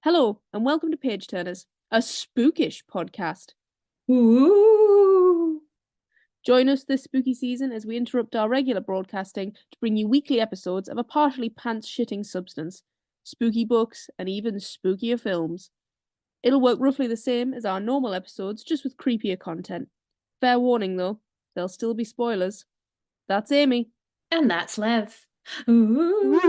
Hello, and welcome to Page Turners, a spookish podcast. Ooh. Join us this spooky season as we interrupt our regular broadcasting to bring you weekly episodes of a partially pants-shitting substance, spooky books, and even spookier films. It'll work roughly the same as our normal episodes, just with creepier content. Fair warning though, there'll still be spoilers. That's Amy. And that's Liv. Ooh.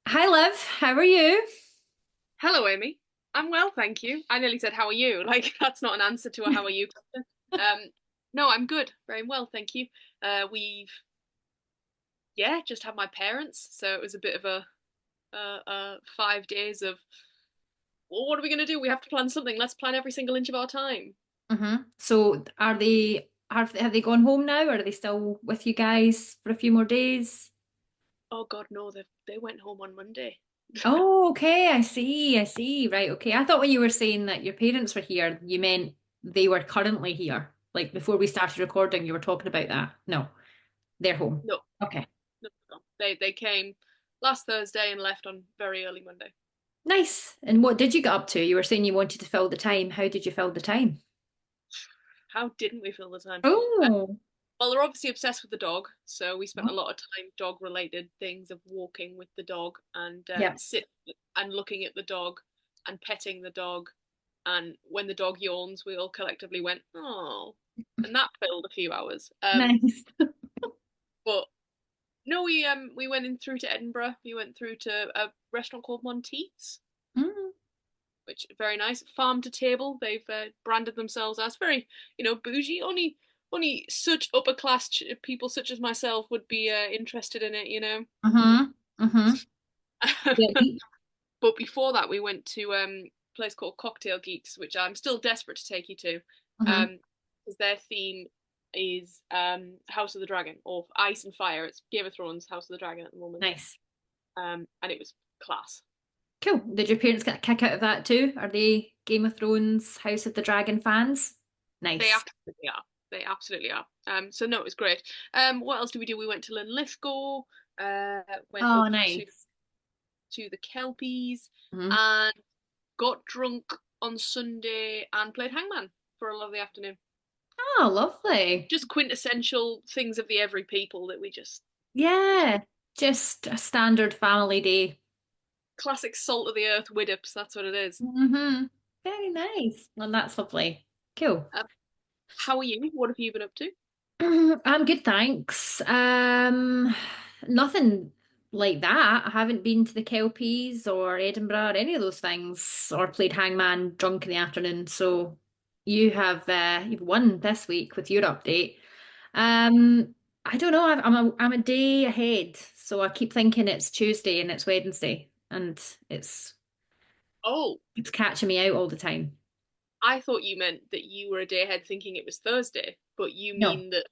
Hi, Liv. How are you? Hello, Amy. I'm well, thank you. I nearly said, "How are you?" Like that's not an answer to a "How are you?" question. No, I'm good, very well, thank you. We've just had my parents, so it was a bit of a 5 days of, well, what are we gonna do? We have to plan something. Let's plan every single inch of our time. So, have they gone home now, or are they still with you guys for a few more days? Oh God, no, they went home on Monday. Oh, okay. I see. I see. Right. Okay. I thought when you were saying that your parents were here, you meant they were currently here. Like before we started recording, you were talking about that. No, they're home. No, Okay. no, no. They came last Thursday and left on very early Monday. Nice. And what did you get up to? You were saying you wanted to fill the time. How did you fill the time? How didn't we fill the time? Oh, Well, they're obviously obsessed with the dog, so we spent a lot of time dog-related things of walking with the dog and yeah. sit and looking at the dog and petting the dog. And when the dog yawns, we all collectively went, "Oh," and that filled a few hours. Nice. But no, we went in through to Edinburgh. We went through to a restaurant called Monteith's, Mm, which very nice. Farm to table. They've branded themselves as very, bougie. Only such upper class people such as myself would be interested in it, mm-hmm. Mm-hmm. Yeah. But before that, we went to a place called Cocktail Geeks, which I'm still desperate to take you to, Mm-hmm. because their theme is House of the Dragon or Ice and Fire. It's Game of Thrones, House of the Dragon at the moment, Nice. and it was class. Cool. Did your parents get a kick out of that too? Are they Game of Thrones, House of the Dragon fans? They Nice. absolutely are. They absolutely are. So no, it was great. What else did we do? We went to Linlithgow, went Oh, up to nice. the Kelpies, Mm-hmm. and got drunk on Sunday and played Hangman for a lovely afternoon. Oh, lovely. Just quintessential things of the every people that we just Yeah. Just a standard family day. classic salt of the earth widdips. That's what it is. Mm-hmm. Very nice. Well, that's lovely. Cool. Um, how are you? What have you been up to? I'm good, thanks. Nothing like that. I haven't been to the Kelpies or Edinburgh or any of those things, or played hangman drunk in the afternoon. So you've won this week with your update. I don't know. I'm a day ahead, so I keep thinking it's Tuesday and it's Wednesday, and Oh, it's catching me out all the time. I thought you meant that you were a day ahead thinking it was Thursday, but you No. mean that,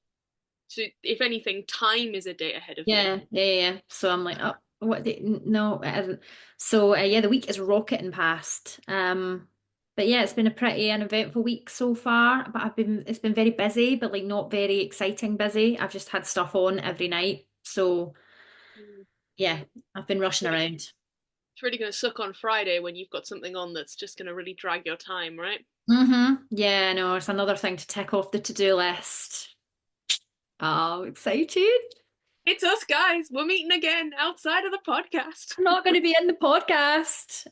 so if anything, time is a day ahead of you. Yeah. So I'm like, oh, what? No, it isn't. So yeah, the week is rocketing past. But yeah, it's been a pretty uneventful week so far. But it's been very busy, but like not very exciting busy. I've just had stuff on every night. So Mm. yeah, I've been rushing Really, around. it's really going to suck on Friday when you've got something on that's just going to really drag your time, right? Yeah, no, it's another thing to tick off the to-do list. Oh, excited. It's us guys. We're meeting again outside of the podcast. I'm not going to be in the podcast.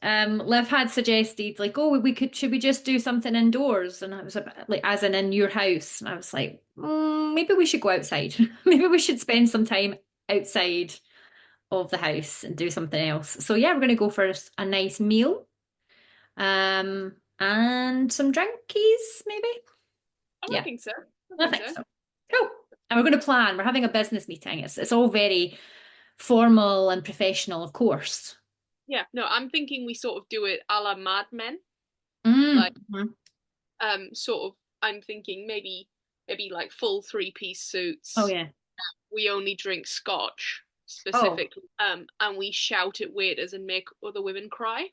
Liv had suggested like, oh, should we just do something indoors? And I was a bit like, as in your house. And I was like, maybe we should go outside. Maybe we should spend some time outside of the house and do something else. So yeah, we're going to go for a nice meal, and some drinkies, maybe. Oh, I Yeah, think so. I I think think so. so. Cool. And we're going to plan. We're having a business meeting. It's all very formal and professional, of course. Yeah, no, I'm thinking we sort of do it a la Mad Men. Like, Mm-hmm. sort of, I'm thinking maybe like full three-piece Oh suits. yeah. We only drink scotch Oh, specifically, and we shout at waiters and make other women cry.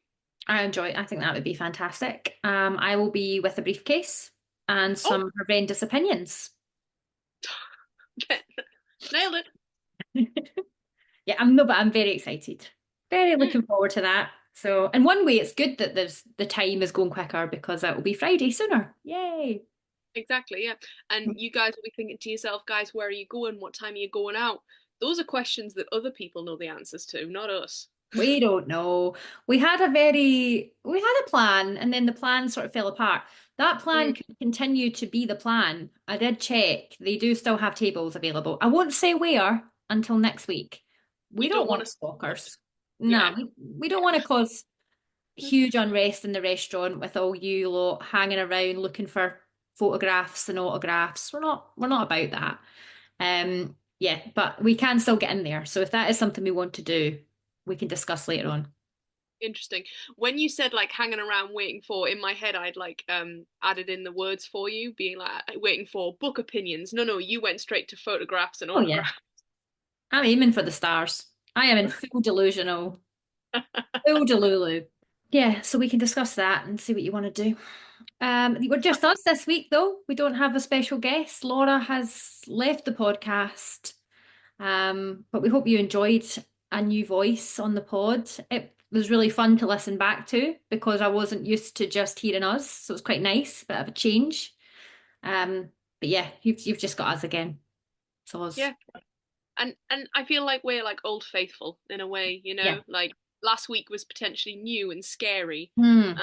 I enjoy it. I think that would be fantastic. I will be with a briefcase and Oh, some horrendous opinions. nailed it. Yeah, I'm no, but I'm very excited. Very Mm, looking forward to that. So, in one way, it's good that the time is going quicker because it will be Friday sooner. Yay! exactly, yeah. And you guys will be thinking to yourself, guys, where are you going? What time are you going out? Those are questions that other people know the answers to, not us. We don't know. We had a plan and then the plan sort of fell apart. That Mm, plan could continue to be the plan. I did check. They do still have tables available. I won't say where until next week. We you don't don't want want to, stalkers. yeah. No, we don't want to cause huge unrest in the restaurant with all you lot hanging around looking for photographs and autographs. We're not about that. Yeah, but we can still get in there. So if that is something we want to do, we can discuss later on. Interesting. When you said like hanging around waiting for, in my head I'd like added in the words for you, being like waiting for book opinions. No, no, you went straight to photographs and Oh yeah. autographs. I'm aiming for the stars. I am in full delusional, full delulu. Yeah, so we can discuss that and see what you want to do. We're just us this week though. We don't have a special guest. Laura has left the podcast. But we hope you enjoyed a new voice on the pod. It was really fun to listen back to because I wasn't used to just hearing us, so it's quite nice, bit of a change. Um, but yeah, you've just got us again. So us. Yeah. And I feel like we're like old faithful in a way, Yeah. like last week was potentially new and scary. Hmm. Uh,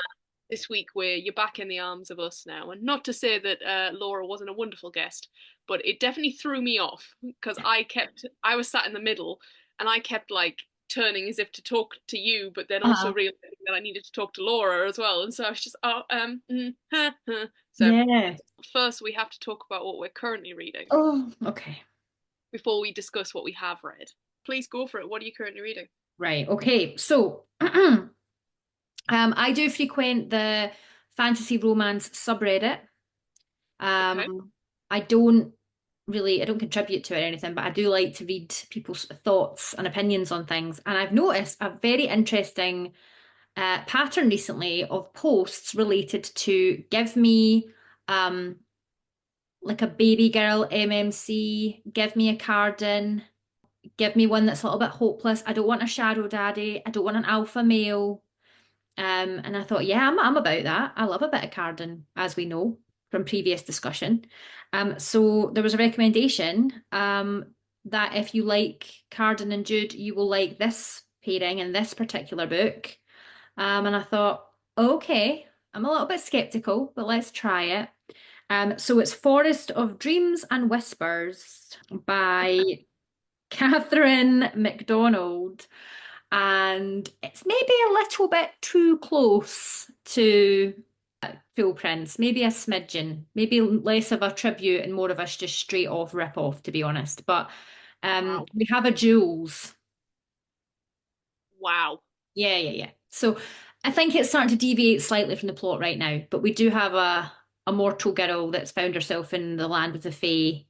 this week you're back in the arms of us now. And not to say that Laura wasn't a wonderful guest, but it definitely threw me off because I was sat in the middle and I kept like turning as if to talk to you, but then also Uh, realizing that I needed to talk to Laura as well. And so I was just, so yeah. first we have to talk about what we're currently reading Oh, okay. before we discuss what we have read. Please go for it. What are you currently reading? Right. Okay. So, I do frequent the fantasy romance subreddit. Okay. Um, I don't contribute to it or anything, but I do like to read people's thoughts and opinions on things. And I've noticed a very interesting pattern recently of posts related to give me um, like a baby girl MMC, give me a cardigan, give me one that's a little bit hopeless. I don't want a shadow daddy. I don't want an alpha male. And I thought, yeah, I'm about that. I love a bit of Carden, as we know from previous discussion. So there was a recommendation that if you like Carden and Jude, you will like this pairing in this particular book. And I thought, okay, I'm a little bit skeptical, but let's try it. So it's Forest of Dreams and Whispers by Catherine MacDonald, and it's maybe a little bit too close to Full Prince, maybe a smidgen, maybe less of a tribute and more of a just straight off rip off, to be honest. But Wow. we have a Jules. Wow. Yeah, yeah, yeah. So I think it's starting to deviate slightly from the plot right now, but we do have a mortal girl that's found herself in the land of the Fae,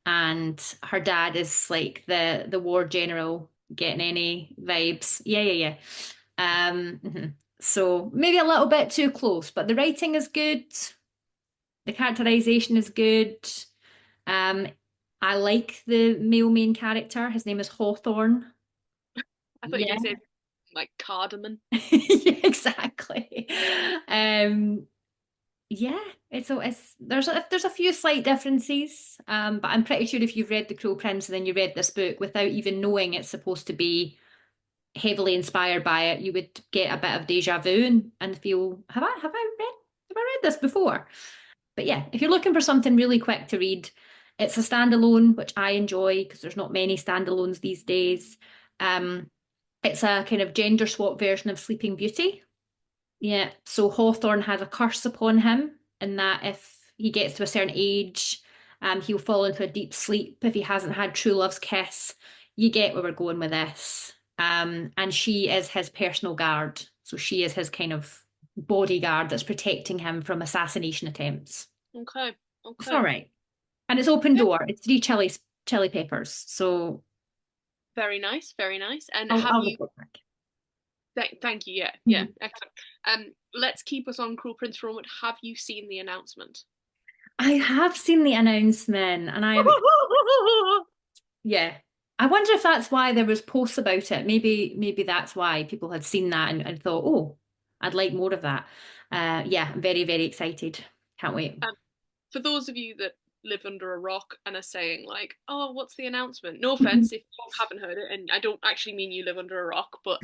and her dad is like the war general. Getting any vibes? Yeah, yeah, yeah. Mhm. So maybe a little bit too close, but the writing is good. The characterization is good. Um, I like the male main character. His name is Hawthorne. I thought you were Yeah, going to say like cardamom. yeah, exactly. Um, yeah, there's a few slight differences, but I'm pretty sure if you've read The Cruel Prince and then you read this book without even knowing it's supposed to be heavily inspired by it, you would get a bit of deja vu and feel, have I read this before? But yeah, if you're looking for something really quick to read, it's a standalone, which I enjoy because there's not many standalones these days. Um, it's a kind of gender swap version of Sleeping Beauty. Yeah, so Hawthorne had a curse upon him, in that if he gets to a certain age, he'll fall into a deep sleep if he hasn't had true love's kiss. You get where we're going with this. And she is his personal guard. So she is his kind of bodyguard that's protecting him from assassination attempts. Okay. It's all Okay. right. And it's open Yeah. door. It's three chili peppers. So Very nice. Very nice. And have I'll you? report back. Thank you. Yeah. Yeah. Mhm. Excellent. Let's keep us on Cruel Prince for a moment. Have you seen the announcement? I have seen the announcement and I am, yeah. I wonder if that's why there was posts about it. Maybe that's why people had seen that and thought, oh, I'd like more of that. Yeah, I'm very, very excited. Can't wait. Um, for those of you that live under a rock and are saying like, "Oh, what's the announcement?" No offense if you haven't heard it, and I don't actually mean you live under a rock, but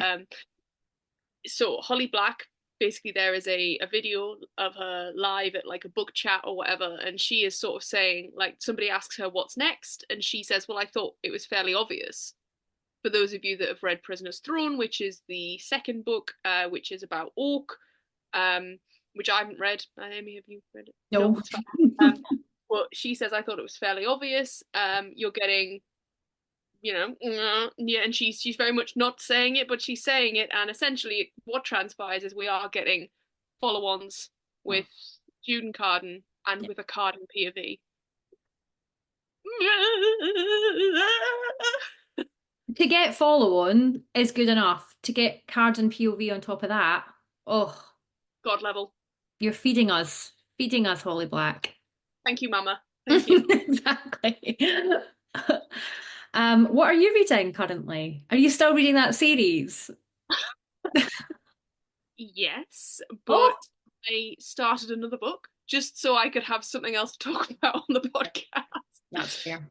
so Holly Black, basically there is a video of her live at like a book chat or whatever, and she is sort of saying like somebody asks her what's next, and she says, "Well, I thought it was fairly obvious." For those of you that have read Prisoner's Throne, which is the second book, which is about Orc, um, which I haven't read. Amy, have you read it? No, No. it's fine. Um, but she says I thought it was fairly obvious. You're getting, yeah, and she's very much not saying it, but she's saying it, and essentially what transpires is we are getting follow-ons with Juden Carden and Yeah. with a Carden POV. To get follow on is good enough. To get cards and POV on top of that, oh, God level. you're feeding us, Holly Black. Thank you, Mama. Thank you. Exactly. What are you reading currently? Are you still reading that series? Yes, Oh, but I started another book just so I could have something else to talk about on the podcast. that's fair.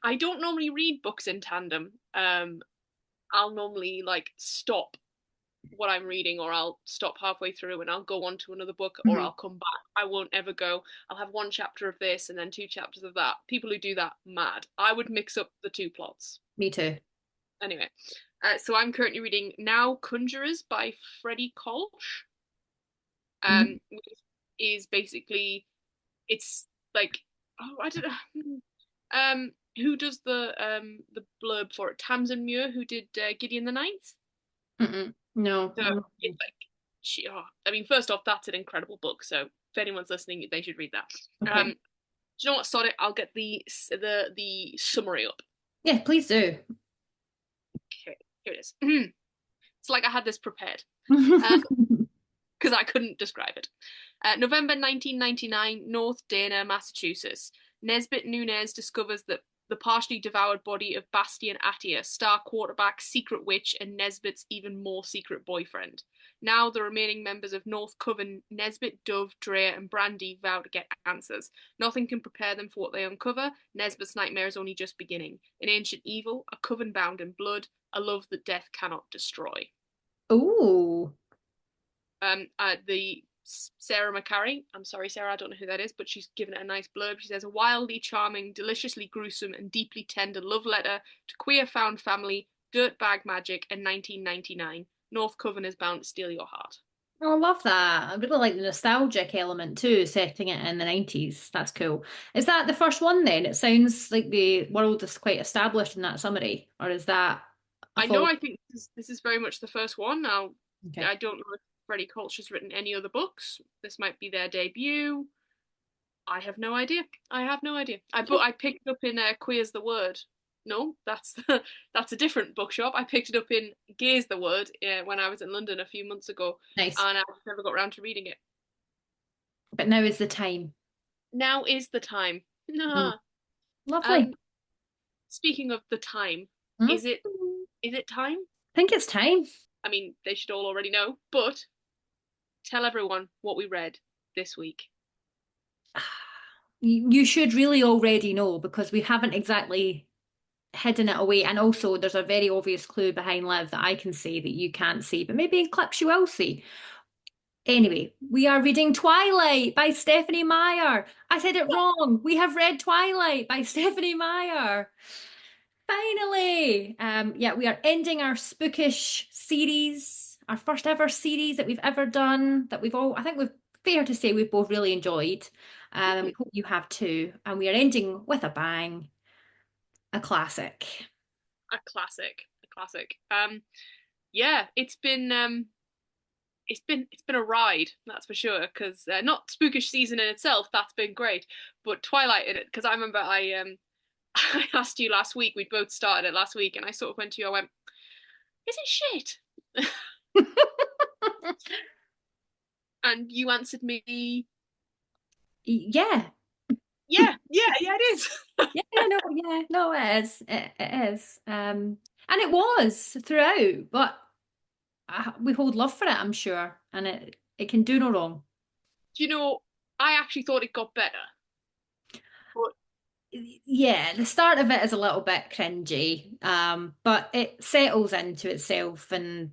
I don't normally read books in tandem. I'll normally like stop what I'm reading, or I'll stop halfway through and I'll go on to another book, or Mhm. I'll come back. I won't ever go, I'll have one chapter of this and then two chapters of that. People who do that, mad. I would mix up the two plots. Me too. Anyway, so I'm currently reading Now Conjurers by Freddie Kolsch. Mhm. Which is basically, it's like, oh, I don't know. Who does the blurb for it? Tamsin Muir, who did Gideon the Ninth. Mm-mm. No, So I'm not. it's like she. Oh, I mean, first off, that's an incredible book. So if anyone's listening, they should read that. Okay. Do you know what? Sod it. I'll get the summary up. Yeah, please do. Okay, here it is. It's like I had this prepared. Uh, because I couldn't describe it. November 1999, North Dana, Massachusetts. Nesbit Nunez discovers that the partially devoured body of Bastian Attia, star quarterback, secret witch, and Nesbit's even more secret boyfriend. Now, the remaining members of North Coven, Nesbit, Dove, Drea, and Brandy, vow to get answers. Nothing can prepare them for what they uncover. Nesbit's nightmare is only just beginning. An ancient evil, a coven bound in blood, a love that death cannot destroy. Oh, The Sarah McCarry. I'm sorry, Sarah, I don't know who that is, but she's given it a nice blurb. She says, a wildly charming, deliciously gruesome, and deeply tender love letter to queer found family, dirtbag magic, and 1999. North Coven is bound to steal your heart. I love that. I really like the nostalgic element too, setting it in the 90s. That's cool. Is that the first one then? It sounds like the world is quite established in that summary, or is that a I know, follow? I think this is very much the first one. Now, Okay. I don't know if Freddie Kolch has written any other books. This might be their debut. I have no idea. I have no idea. I picked it up in Queer's the Word. No, that's a different bookshop. I picked it up in Gay's the Word when I was in London a few months ago, Nice. and I never got around to reading it. But now is the time. Now is the time. Mm. Nah. Lovely. Um, speaking of the time, Mm. is it is it time? I think it's time. I mean, they should all already know, but tell everyone what we read this week. You should really already know because we haven't exactly hidden it away. And also, there's a very obvious clue behind Liv that I can see that you can't see, but maybe in clips you will see. Anyway, we are reading Twilight by Stephanie Meyer. I said it wrong. We have read Twilight by Stephanie Meyer. Finally. Yeah, we are ending our spookish series, our first ever series that we've ever done, that we've all, I think we've fair to say we've both really enjoyed. And we hope you have too. And we are ending with a bang, a classic. A classic, a classic. Yeah, it's been a ride, that's for sure. Because not spookish season in itself, that's been great, but Twilight in it. Because I remember I asked you last week. We'd both started it last week, and I sort of went to you. I went, "Is it shit?" And you answered me, Yeah. "Yeah, yeah, yeah, it is." Yeah, no, it is. It is. And it was throughout, but we hold love for it, I'm sure, and it can do no wrong. Do you know? I actually thought it got better, but Yeah, the start of it is a little bit cringy, but it settles into itself and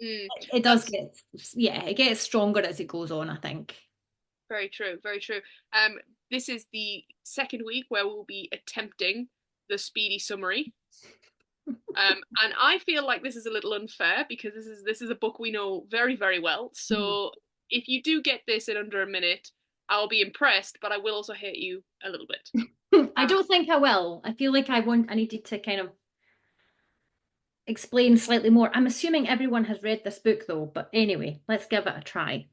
mm, it does that's get, yeah, it gets stronger as it goes on, I think. very true, very true. This is the second week where we'll be attempting the speedy summary. And I feel like this is a little unfair because this is a book we know very, very well. Mhm. So if you do get this in under a minute, I'll be impressed, but I will also hate you a little bit. I Um, don't think I will. I feel like I needed to kind of explain slightly more. I'm assuming everyone has read this book though, but anyway, let's give it a try.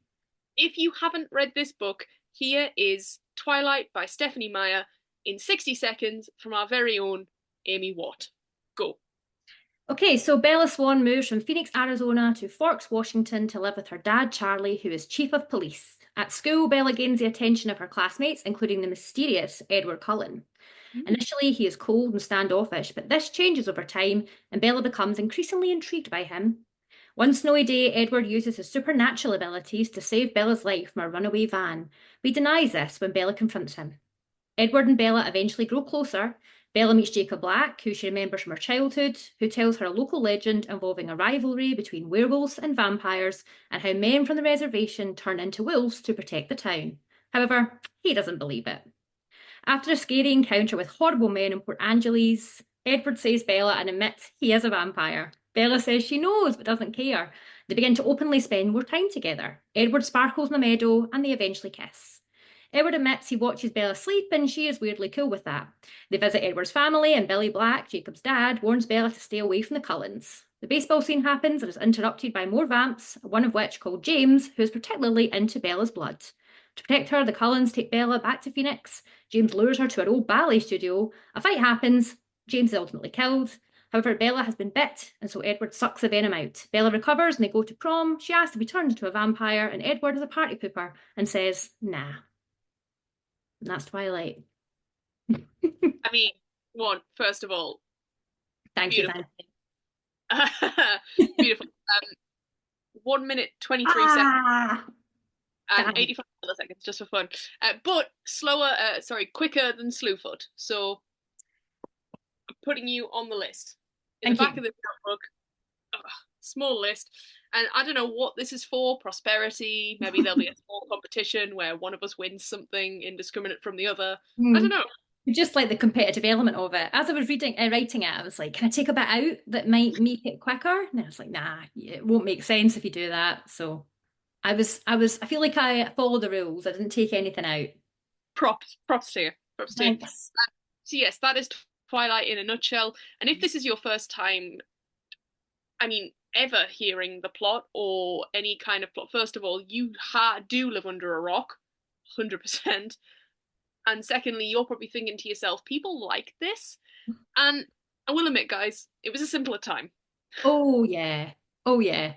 if you haven't read this book, here is Twilight by Stephanie Meyer in 60 seconds from our very own Amy Watt. Go. Okay, so Bella Swan moves from Phoenix, Arizona to Forks, Washington to live with her dad, Charlie, who is chief of police. At school, Bella gains the attention of her classmates, including the mysterious Edward Cullen. Mm. Initially, he is cold and standoffish, but this changes over time, and Bella becomes increasingly intrigued by him. One snowy day, Edward uses his supernatural abilities to save Bella's life from a runaway van, but he denies this when Bella confronts him. Edward and Bella eventually grow closer. Bella meets Jacob Black, who she remembers from her childhood, who tells her a local legend involving a rivalry between werewolves and vampires and how men from the reservation turn into wolves to protect the town. However, he doesn't believe it. After a scary encounter with horrible men in Port Angeles, Edward saves Bella and admits he is a vampire. Bella says she knows but doesn't care. They begin to openly spend more time together. Edward sparkles in the meadow and they eventually kiss. Edward admits he watches Bella sleep and she is weirdly cool with that. They visit Edward's family and Billy Black, Jacob's dad, warns Bella to stay away from the Cullens. The baseball scene happens and is interrupted by more vamps, one of which, called James, who is particularly into Bella's blood. To protect her, the Cullens take Bella back to Phoenix. James lures her to an old ballet studio. A fight happens. James is ultimately killed. However, Bella has been bit, and so Edward sucks the venom out. Bella recovers and they go to prom. She asks to be turned into a vampire, and Edward is a party pooper and says, nah. And that's Twilight. I mean, one, first of all, Thank you, beautiful. thank you. Beautiful. 1 minute, 23 seconds Ah! and Damn. 85 milliseconds just for fun. But slower, sorry, quicker than Slewfoot. So putting you on the list. In the Thank back you. of the notebook, small list. And I don't know what this is for, prosperity. Maybe there'll be a small competition where one of us wins something indiscriminate from the other. I Hmm. don't know. Just like the competitive element of it. As I was writing it, I was like, can I take a bit out that might make it quicker? And I was like, nah, it won't make sense if you do that. So I feel like I followed the rules. I didn't take anything out. Props to you. Props to you. Thanks. So yes, that is Twilight in a nutshell. And if this is your first time, I mean, ever hearing the plot or any kind of plot, first of all, you do live under a rock, 100%. And secondly, you're probably thinking to yourself, people like this. And I will admit, guys, it was a simpler time. Oh yeah. Oh yeah.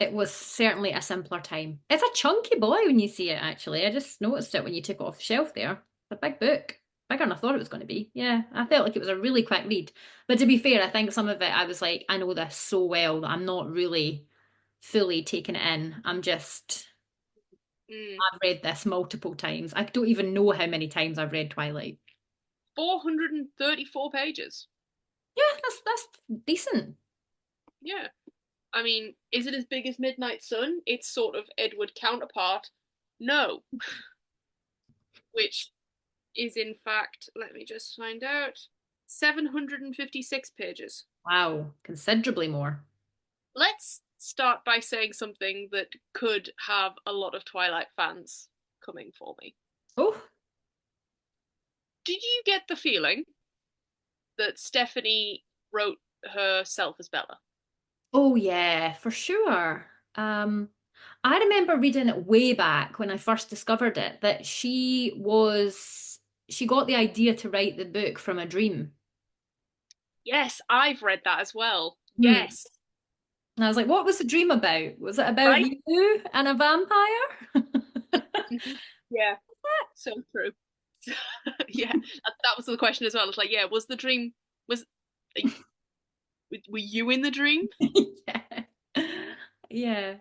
It was certainly a simpler time. It's a chunky boy when you see it, actually. I just noticed it when you took it off the shelf there. It's a big book. Bigger than I thought it was going to be. Yeah, I felt like it was a really quick read. But to be fair, I think some of it I was like, I know this so well that I'm not really fully taking it in. Mm. I've read this multiple times. I don't even know how many times I've read Twilight. 434 pages. Yeah, that's decent. Yeah. I mean, is it as big as Midnight Sun? It's sort of Edward counterpart. No. Which is in fact, let me just find out, 756 pages. Wow, considerably more. Let's start by saying something that could have a lot of Twilight fans coming for me. Oh, Did you get the feeling that Stephanie wrote herself as Bella? oh yeah, for sure. I remember reading it way back when I first discovered it that she got the idea to write the book from a dream. Yes, I've read that as well. Hmm. Yes, And I was like, what was the dream about? Was it about right? you and a vampire? Mhm. Yeah, so true. Yeah, that was the question as well. It's like, yeah, was the dream was were you in the dream? Yeah. Yeah.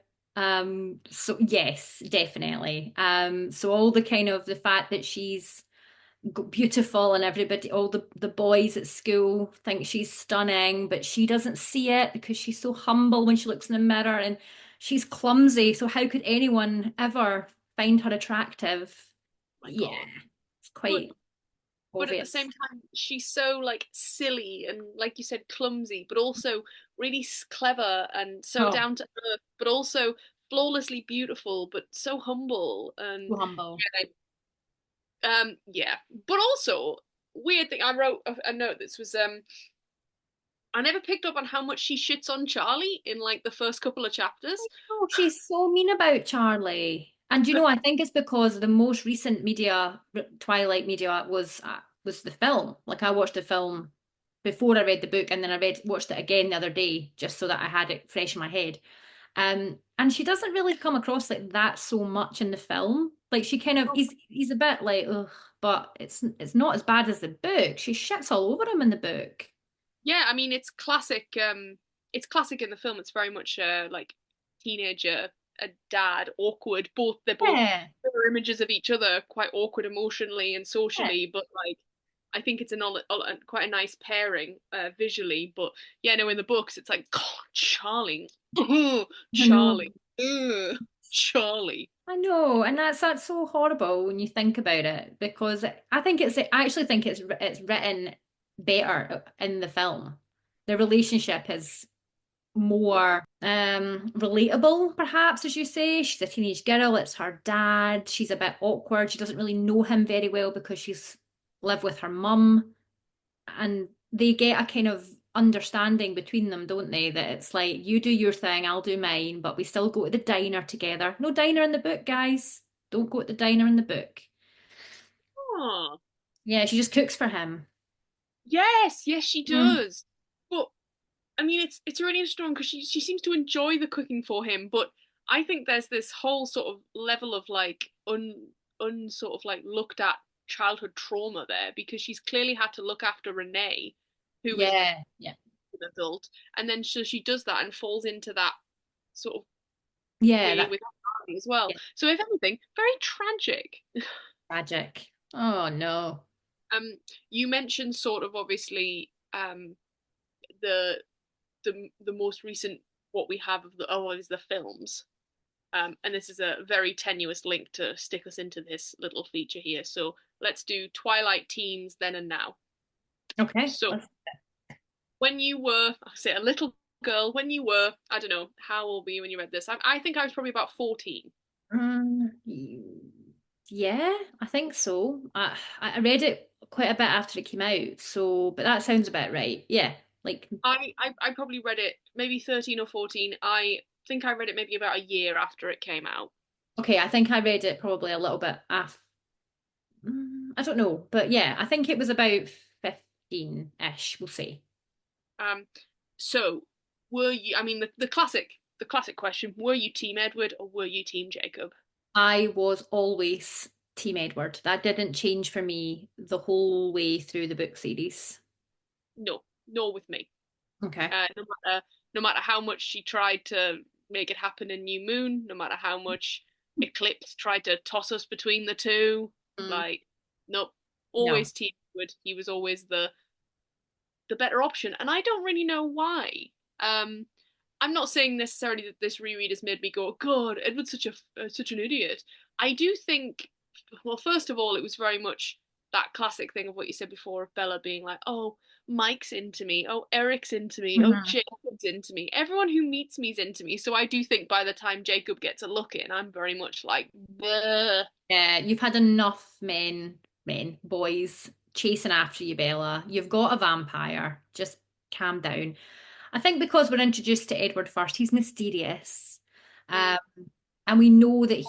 So yes, definitely. So all the kind of the fact that she's beautiful and everybody, all the boys at school think she's stunning, but she doesn't see it because she's so humble when she looks in the mirror and she's clumsy. So how could anyone ever find her attractive? My Yeah, God. it's But quite but at the obvious. same time, she's so like silly and like you said, clumsy, but also really clever and so Oh, down to earth, but also flawlessly beautiful, but so humble too and humble. yeah. But also weird thing. I wrote a note. This was I never picked up on how much she shits on Charlie in like the first couple of chapters. Oh, she's so mean about Charlie. And you know, I think it's because the most recent media, Twilight media, was the film. Like I watched the film before I read the book, and then watched it again the other day just so that I had it fresh in my head. And she doesn't really come across like that so much in the film. Like she kind of he's a bit like, ugh, but it's not as bad as the book. She shits all over him in the book. Yeah, I mean it's classic in the film. It's very much like teenager, a dad, awkward. They're both Yeah, mirror images of each other, quite awkward emotionally and yeah. socially, but like I think it's quite a nice pairing visually. But yeah, no, in the books it's like, God, Charlie, I know. Charlie, Charlie. I know, and that's so horrible when you think about it because I actually think it's written better in the film. The relationship is more relatable, perhaps, as you say. She's a teenage girl, it's her dad. She's a bit awkward. She doesn't really know him very well because she's lived with her mum and they get a kind of understanding between them, don't they? That it's like you do your thing, I'll do mine, but we still go to the diner together. No diner in the book, guys. Don't go to the diner in the book. Oh, Yeah, she just cooks for him. yes, she Mm. does. But I mean, it's really interesting because she seems to enjoy the cooking for him, but I think there's this whole sort of level of like un sort of like looked at childhood trauma there because she's clearly had to look after Renee, who is Yeah, yeah, an adult, and then so she does that and falls into that sort of yeah. way That's with Harvey as well. yeah, So if anything, very tragic. tragic. Oh no. Um, you mentioned sort of obviously the the most recent what we have of the is the films. And this is a very tenuous link to stick us into this little feature here. So let's do Twilight teens then and now. Okay. So when you were, I say a little girl, when you were, I don't know, how old were you when you read this? I think I was probably about 14. Um, yeah, I think so. I read it quite a bit after it came out, so but that sounds about right. Yeah, like I probably read it maybe 13 or 14. I think I read it maybe about a year after it came out. okay, I think I read it probably a little bit after. I don't know, but yeah, I think it was about 15-ish, we'll say. Um, so were you, I mean, the classic question, were you Team Edward or were you Team Jacob? I was always Team Edward. That didn't change for me the whole way through the book series. No, nor with me. Okay. No matter how much she tried to make it happen in New Moon, no matter how much Eclipse tried to toss us between the two, Mm, like, nope, no. always Team Edward. He was always the better option, and I don't really know why. Um, I'm not saying necessarily that this reread has made me go, God, Edward's such an idiot. I do think, well, first of all, it was very much that classic thing of what you said before of Bella being like, oh, Mike's into me, oh, Eric's into me, oh, Mhm. Jacob's into me. Everyone who meets me's into me. So I do think by the time Jacob gets a look in, I'm very much like, bleh. Yeah, you've had enough boys chasing after you, Bella. You've got a vampire. Just calm down. I think because we're introduced to Edward first, he's mysterious. Mm. Um, and we know that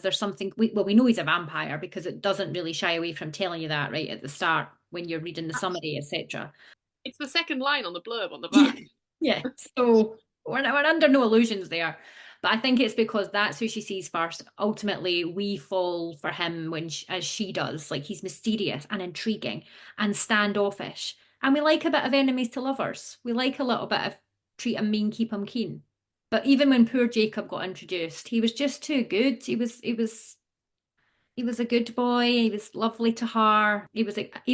there's something, well, we know he's a vampire because it doesn't really shy away from telling you that right at the start when you're reading the summary, etc. It's the second line on the blurb on the Yeah. back. Yeah. So we're under no illusions there. But I think it's because that's who she sees first. Ultimately, we fall for him as she does. Like he's mysterious and intriguing and standoffish. And we like a bit of enemies to lovers. We like a little bit of treat him mean, keep him keen. But even when poor Jacob got introduced, he was just too good. He was a good boy. He was lovely to her. He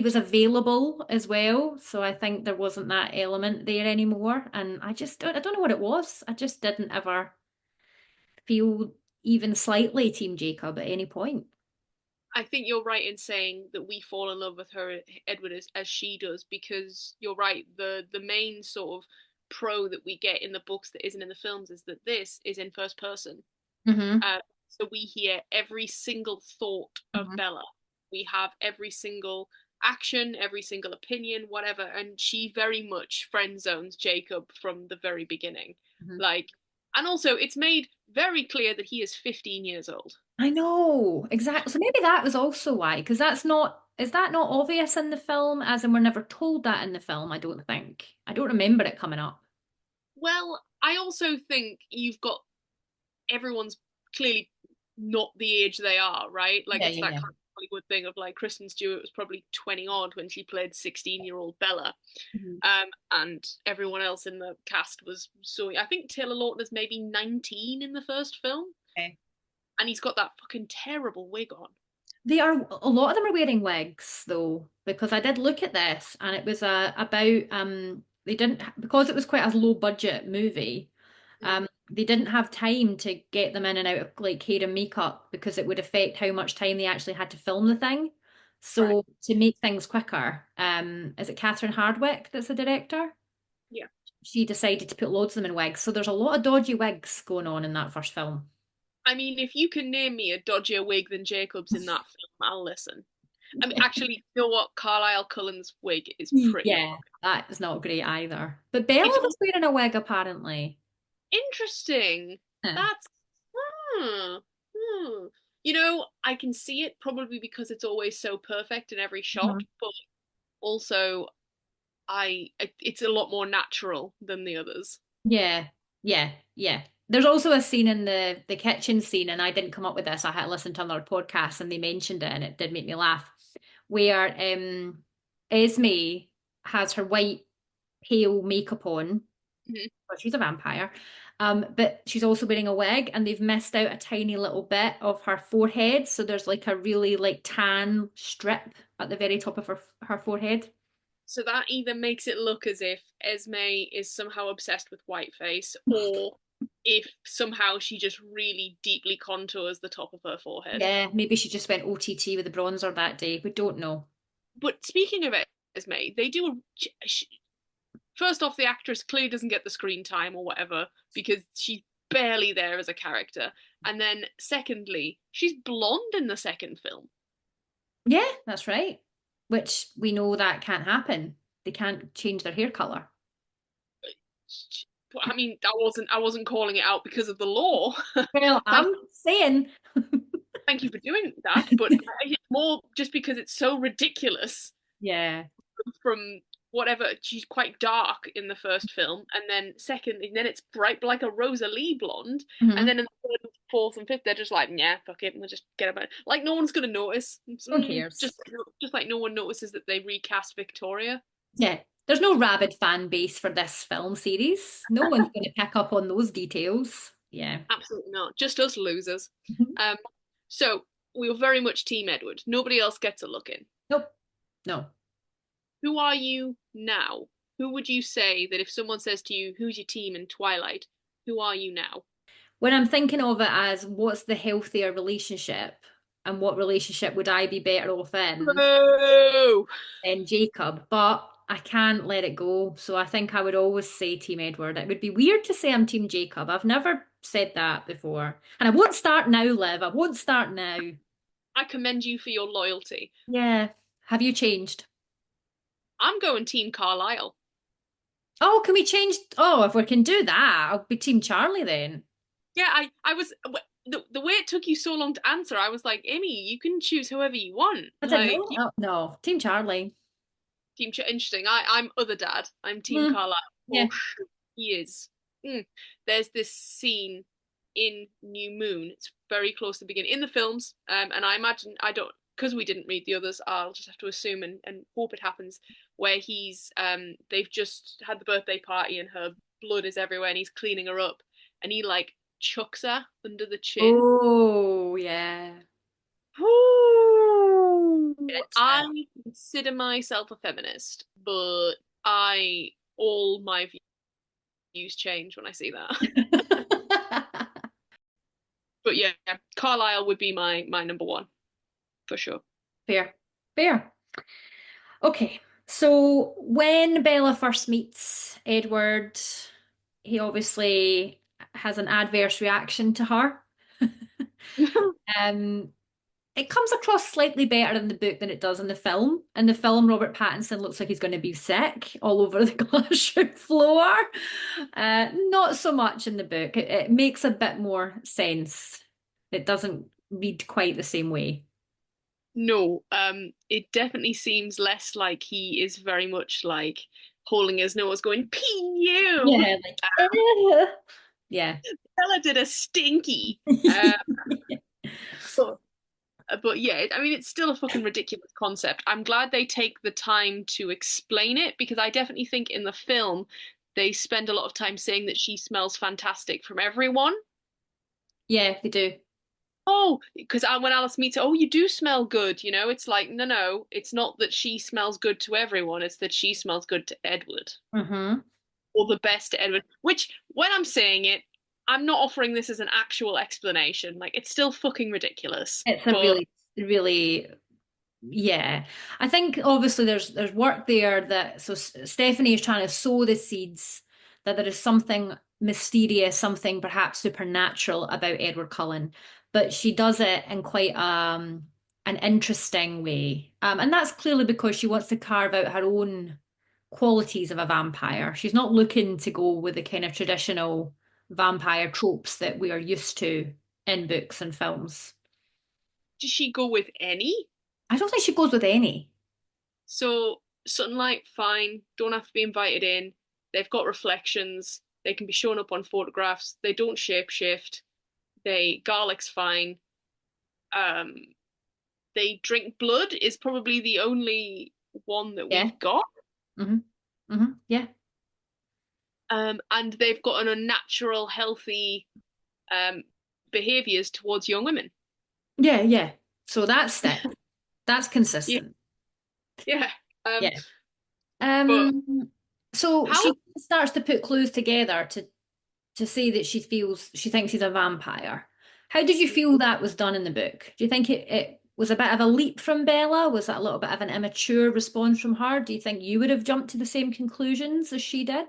was available as well. So I think there wasn't that element there anymore. And I don't know what it was. I just didn't ever feel even slightly Team Jacob at any point. I think you're right in saying that we fall in love with her, Edward, as she does, because you're right. The main sort of pro that we get in the books that isn't in the films is that this is in first person. Hmm. So we hear every single thought of Hmm. Bella. We have every single action, every single opinion, whatever. And she very much friend zones Jacob from the very beginning. Hmm. Like, and also it's made very clear that he is 15 years old. I know, exactly. So maybe that was also why, because is that not obvious in the film, as in we're never told that in the film, I don't think. I don't remember it coming up. Well, I also think you've got everyone's clearly not the age they are, right? Like Yeah, it's yeah, that yeah. kind of Hollywood thing of like Kristen Stewart was probably 20 odd when she played 16-year-old Bella. Mhm. And everyone else in the cast was so I think Taylor Lautner is maybe 19 in the first film, Okay. and he's got that fucking terrible wig on. A lot of them are wearing wigs though, because I did look at this and it was about they didn't because it was quite a low budget movie. Mm, They didn't have time to get them in and out of like hair and makeup because it would affect how much time they actually had to film the thing. right. So to make things quicker, is it Catherine Hardwicke that's the director? Yeah. She decided to put loads of them in wigs. So there's a lot of dodgy wigs going on in that first film. I mean, if you can name me a dodgier wig than Jacob's in that film, I'll listen. I mean, actually, you know what? Carlisle Cullen's wig is pretty. Yeah, that is not great either. But Bella It's was wearing a wig apparently. interesting. Huh. That's hmm, hmm. You know, I can see it probably because it's always so perfect in every shot, Mhm. but also it's a lot more natural than the others. Yeah, yeah, yeah. There's also a scene in the kitchen scene, and I didn't come up with this. I had to listen to another podcast, and they mentioned it, and it did make me laugh. Where Esme has her white pale makeup on, Mhm. well, she's a vampire, but she's also wearing a wig, and they've missed out a tiny little bit of her forehead. So there's like a really like tan strip at the very top of her forehead. So that either makes it look as if Esme is somehow obsessed with whiteface, or if somehow she just really deeply contours the top of her forehead. Yeah, maybe she just went OTT with the bronzer that day. We don't know. But speaking of Esme, they do first off, the actress clearly doesn't get the screen time or whatever because she's barely there as a character. And then, secondly, she's blonde in the second film. Yeah, that's right. Which we know that can't happen. They can't change their hair color. I mean, I wasn't calling it out because of the law. Well, Thank I'm saying, thank you for doing that, but more just because it's so ridiculous yeah. from whatever she's quite dark in the first film, and then second, and then it's bright like a Rosalie blonde, and Hmm. then in the third, fourth, and fifth, they're just like, yeah, fuck it, we'll just get about it. Like no one's gonna notice. Who cares? Just like no one notices that they recast Victoria. Yeah. There's no rabid fan base for this film series. No one's going to pick up on those details. Yeah. Absolutely not. Just us losers. Mhm. Um, so we were very much Team Edward. Nobody else gets a look in. Nope. No. Who are you now? Who would you say that if someone says to you, "Who's your team in Twilight?" Who are you now? When I'm thinking of it as what's the healthier relationship, and what relationship would I be better off in Boo! than Jacob, but I can't let it go. So I think I would always say Team Edward. It would be weird to say I'm Team Jacob. I've never said that before. And I won't start now, Liv. I won't start now. I commend you for your loyalty. Yeah. Have you changed? I'm going Team Carlisle. Oh, can we change? Oh, if we can do that, I'll be Team Charlie then. Yeah, I was the way it took you so long to answer. I was like, Amy, you can choose whoever you want. I didn't Like, know. Oh, no, Team Charlie. interesting. I'm other dad. I'm Team Mm, Carlisle. yeah. Oh, he is. Mm. There's this scene in New Moon. It's very close to the beginning in the films. And I imagine I don't because we didn't read the others. I'll just have to assume and hope it happens. Where they've just had the birthday party and her blood is everywhere and he's cleaning her up and he like chucks her under the chin. Oh, yeah. I Good. consider myself a feminist, but I all my views change when I see that. But yeah, Carlisle would be my number one for sure. Fair. Fair. Okay. So when Bella first meets Edward, he obviously has an adverse reaction to her. Um, it comes across slightly better in the book than it does in the film. In the film, Robert Pattinson looks like he's going to be sick all over the classroom floor. Not so much in the book. It makes a bit more sense. It doesn't read quite the same way. No, it definitely seems less like he is very much like holding his nose, going "Pew." Yeah, like, eh. Yeah. Bella did a stinky. But but yeah, I mean, it's still a fucking ridiculous concept. I'm glad they take the time to explain it because I definitely think in the film they spend a lot of time saying that she smells fantastic from everyone. Yeah, they do. Oh, because when Alice meets her, oh, you do smell good, It's like, no, no, it's not that she smells good to everyone, it's that she smells good to Edward. Hmm. Or the best to Edward. Which, when I'm saying it, I'm not offering this as an actual explanation. Like, it's still fucking ridiculous. It's a But really, really, yeah. I think obviously there's work there that so Stephanie is trying to sow the seeds that there is something mysterious, something perhaps supernatural about Edward Cullen, but she does it in quite an interesting way. And that's clearly because she wants to carve out her own qualities of a vampire. She's not looking to go with the kind of traditional vampire tropes that we are used to in books and films. does she go with any? I don't think she goes with any. So, Sunlight, fine, don't have to be invited in. They've got reflections. They can be shown up on photographs. They don't shapeshift. Garlic's fine. Um, they drink blood is probably the only one that Yeah. we've got. Hmm. Hmm. Yeah. And they've got an unnatural, healthy um, behaviors towards young women. Yeah, yeah. So that's stick. That's Yeah, consistent. yeah. Yeah. But So how she starts to put clues together to say that she thinks he's a vampire. How did you feel that was done in the book? Do you think it was a bit of a leap from Bella? Was that a little bit of an immature response from her? Do you think you would have jumped to the same conclusions as she did?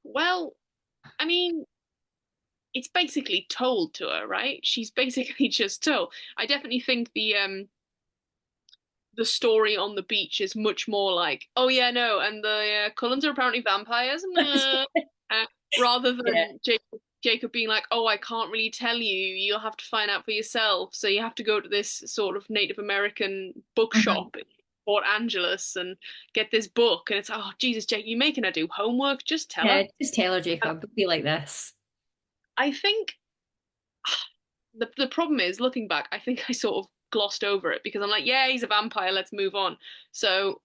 well, I mean, it's basically told to her, right? She's basically just told. I definitely think the story on the beach is much more like, oh yeah, no, and the Cullens are apparently vampires, rather Yeah. than Jacob being like, oh, I can't really tell you. You'll have to find out for yourself. So you have to go to this sort of Native American Mhm. bookshop in Port Angeles and get this book. And it's, oh, Jesus, Jake, you making her do homework? Just tell Yeah, her. just tell her, Jacob. Don't be like this. I think the problem is, looking back, I think I sort of glossed over it because I'm like, yeah, he's a vampire, let's move on. So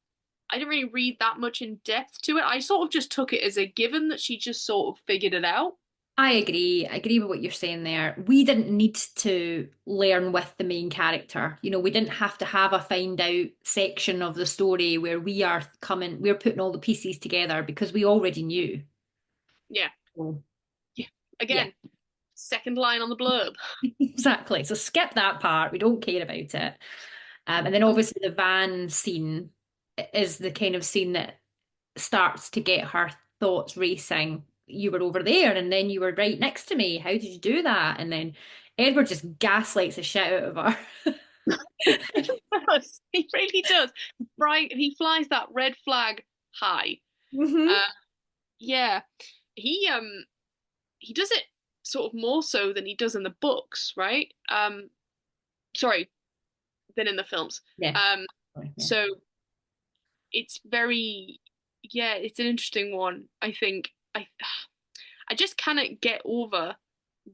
I didn't really read that much in depth to it. I sort of just took it as a given that she just sort of figured it out. I agree. I agree with what you're saying there. We didn't need to learn with the main character. We didn't have to have a find out section of the story where we're putting all the pieces together because we already knew. Yeah, So, yeah. yeah. Again, Second line on the blurb. Exactly. So skip that part. We don't care about it. And then Um, obviously the van scene is the kind of scene that starts to get her thoughts racing. You were over there and then you were right next to me. How did you do that? And then Edward just gaslights the shit out of her. he does. He really does. Right, he flies that red flag high. Hmm. Uh, yeah, he he does it sort of more so than he does in the books, right? Sorry, than in the films. Yeah. Um, Yeah. so it's very, yeah, it's an interesting one. I think I just cannot get over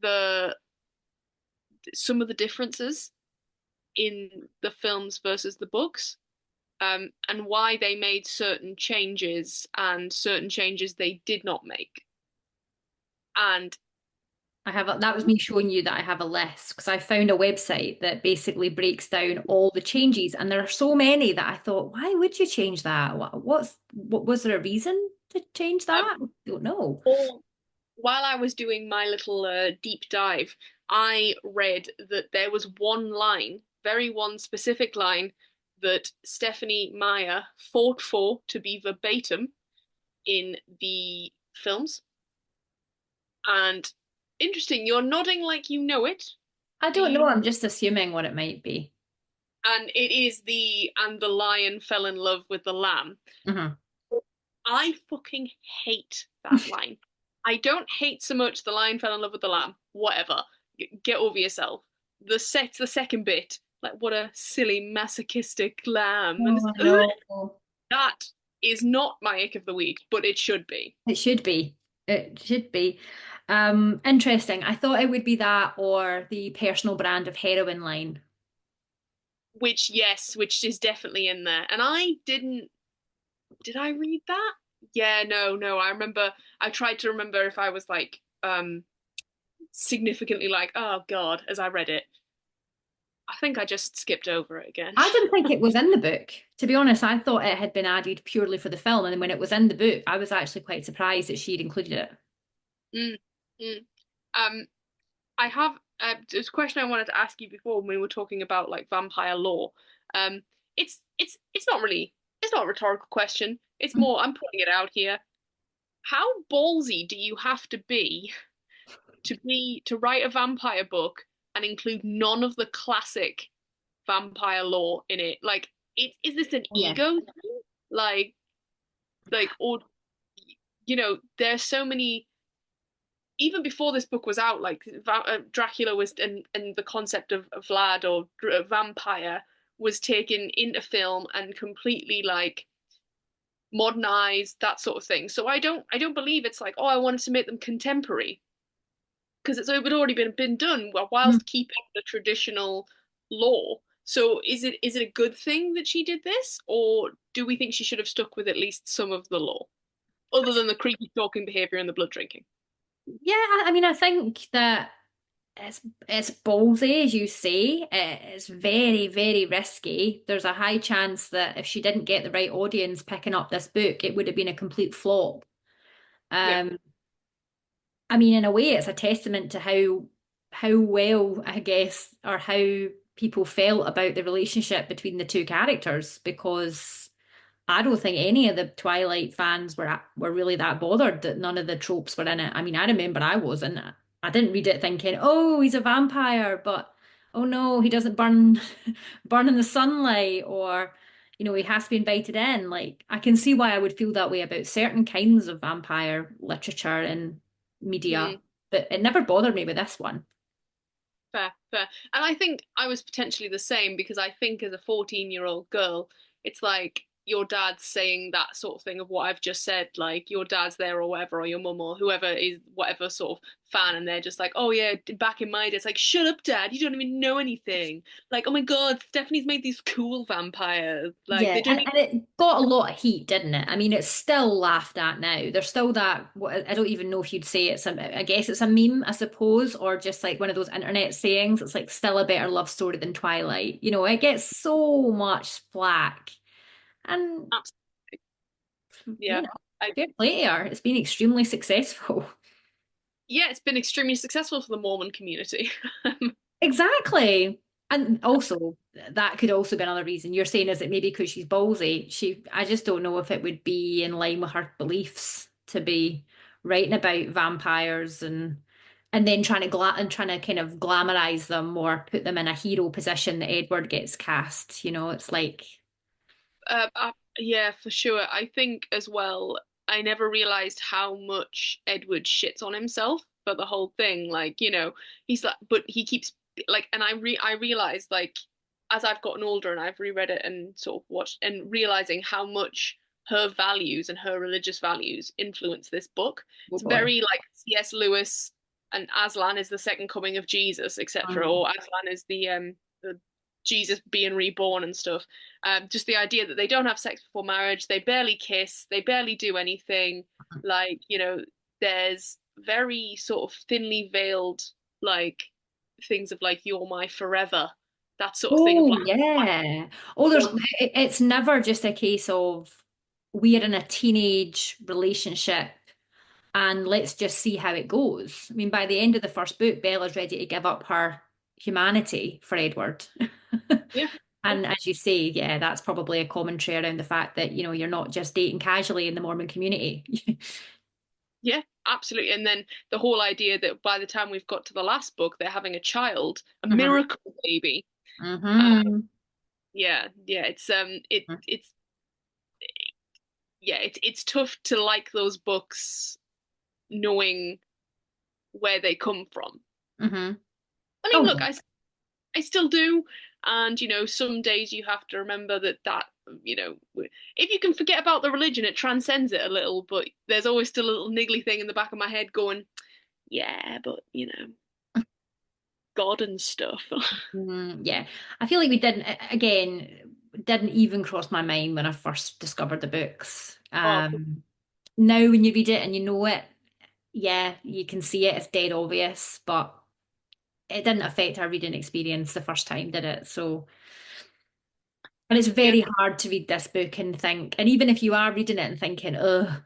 the some of the differences in the films versus the books, and why they made certain changes and certain changes they did not make. And That was me showing you that I have a list because I found a website that basically breaks down all the changes, and there are so many that I thought, why would you change that? What was there a reason to change um, that? I don't know. all while I was doing my little deep dive, I read that there was one line, very one specific line, that Stephanie Meyer fought for to be verbatim in the films. And interesting, you're nodding like you know it. I Do don't know. you? I'm just assuming what it might be. And it is the and the lion fell in love with the lamb. Hmm. I fucking hate that line. I don't hate so much the lion fell in love with the lamb. Whatever. Get over yourself. The second bit. Like what a silly masochistic lamb. And Oh, it's, I know. that is not my ick of the week, but it should be. It should be. It should be. Interesting. I thought it would be that or the personal brand of heroin line. Which yes, which is definitely in there. And I did I read that? Yeah, no. I remember I tried to remember if I was like significantly like, oh God, as I read it. I think I just skipped over it again. I didn't think it was in the book. To be honest, I thought it had been added purely for the film, and then when it was in the book, I was actually quite surprised that she'd included it. Mm, mm. Um, I have there's a question I wanted to ask you before when we were talking about like vampire lore. Um, it's not really it's not a rhetorical question. It's more I'm putting it out here. How ballsy do you have to write a vampire book and include none of the classic vampire lore in it? Like, is this an Oh, yeah. ego thing? Or there's so many even before this book was out, like Dracula was, and the concept of Vlad or vampire was taken into film and completely like modernized that sort of thing. So I don't believe it's like, oh, I wanted to make them contemporary because it had already been done Mhm. whilst keeping the traditional lore. So is it a good thing that she did this, or do we think she should have stuck with at least some of the lore, other than the creepy talking behavior and the blood drinking? Yeah, I mean, I think that it's ballsy, as you say. It's very, very risky. There's a high chance that if she didn't get the right audience picking up this book, it would have been a complete flop. Yeah. Um, I mean, in a way, it's a testament to how well, I guess, or how people felt about the relationship between the two characters, because I don't think any of the Twilight fans were really that bothered that none of the tropes were in it. I mean, I remember I wasn't. I didn't read it thinking, "Oh, he's a vampire," but oh no, he doesn't burn in the sunlight, or he has to be invited in. Like, I can see why I would feel that way about certain kinds of vampire literature and media, Mm. but it never bothered me with this one. Fair, fair. And I think I was potentially the same because I think as a 14-year-old girl, it's like your dad's saying that sort of thing of what I've just said, like your dad's there or whatever, or your mum or whoever is whatever sort of fan, and they're just like, oh yeah, back in my day, it's like, shut up, dad, you don't even know anything. Like, oh my God, Stephanie's made these cool vampires. Like Yeah, they don't and it got a lot of heat, didn't it? I mean, it's still laughed at now. There's still that, what I don't even know if you'd say I guess it's a meme, I suppose, or just like one of those internet sayings. It's like still a better love story than Twilight. It gets so much flack. And, absolutely, you yeah. know, I fair play to her. It's been extremely successful. Yeah, it's been extremely successful for the Mormon community. Exactly. And also, that could also be another reason. You're saying is it maybe because she's ballsy? I just don't know if it would be in line with her beliefs to be writing about vampires and then trying to kind of glamorize them or put them in a hero position that Edward gets cast. It's like, Yeah, for sure. I think as well, I never realized how much Edward shits on himself for the whole thing. Like, he's like, but he keeps like, and I realized like as I've gotten older and I've reread it and sort of watched and realizing how much her values and her religious values influence this book. oh It's boy. very like C.S. Lewis and Aslan is the second coming of Jesus, etc. Mm. Or Aslan is the Jesus being reborn and stuff. Just the idea that they don't have sex before marriage, they barely kiss, they barely do anything. Like, there's very sort of thinly veiled, like, things of like, you're my forever, that sort of thing of Oh, like, yeah. Oh, one, it's never just a case of we're in a teenage relationship and let's just see how it goes. I mean, by the end of the first book, Bella's ready to give up her humanity for Edward. yeah, yeah, And as you say, yeah, that's probably a commentary around the fact that, you're not just dating casually in the Mormon community. yeah, absolutely. And then the whole idea that by the time we've got to the last book, they're having a child, a Hmm. miracle baby. Uh, Hmm. yeah, yeah, it's yeah, it's tough to like those books knowing where they come from. Hmm. I mean, Oh, look, yeah. I still do, and some days you have to remember that if you can forget about the religion, it transcends it a little. But there's always still a little niggly thing in the back of my head going, yeah, but God and stuff. Yeah. I feel like we didn't, again, didn't even cross my mind when I first discovered the books. Oh, Now when you read it and you know it, yeah, you can see it, it's dead obvious, but it didn't affect our reading experience the first time, did it? So, and it's yeah, very hard to read this book and think, and even if you are reading it and thinking, ugh,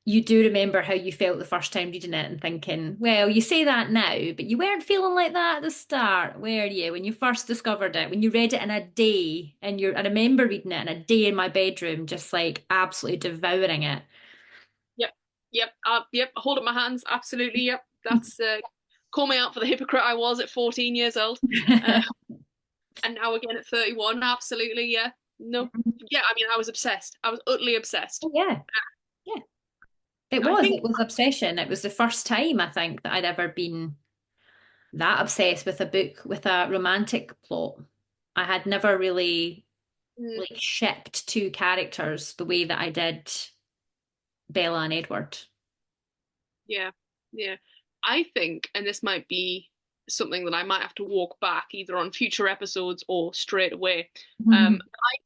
you do remember how you felt the first time reading it and thinking, well, you say that now, but you weren't feeling like that at the start, were you? When you first discovered it, when you read it in a day, I remember reading it in a day in my bedroom, just like absolutely devouring it. yep, yep. Hold up my hands. Absolutely, yep. That's call me out for the hypocrite I was at 14 years old. Uh, and now again at 31, absolutely, yeah. No, yeah, I mean, I was obsessed. I was utterly obsessed. Oh, yeah, yeah. It I was. think, It was obsession. It was the first time I think that I'd ever been that obsessed with a book with a romantic plot. I had never really mm, like shipped two characters the way that I did Bella and Edward. yeah, yeah. I think, and this might be something that I might have to walk back either on future episodes or straight away. I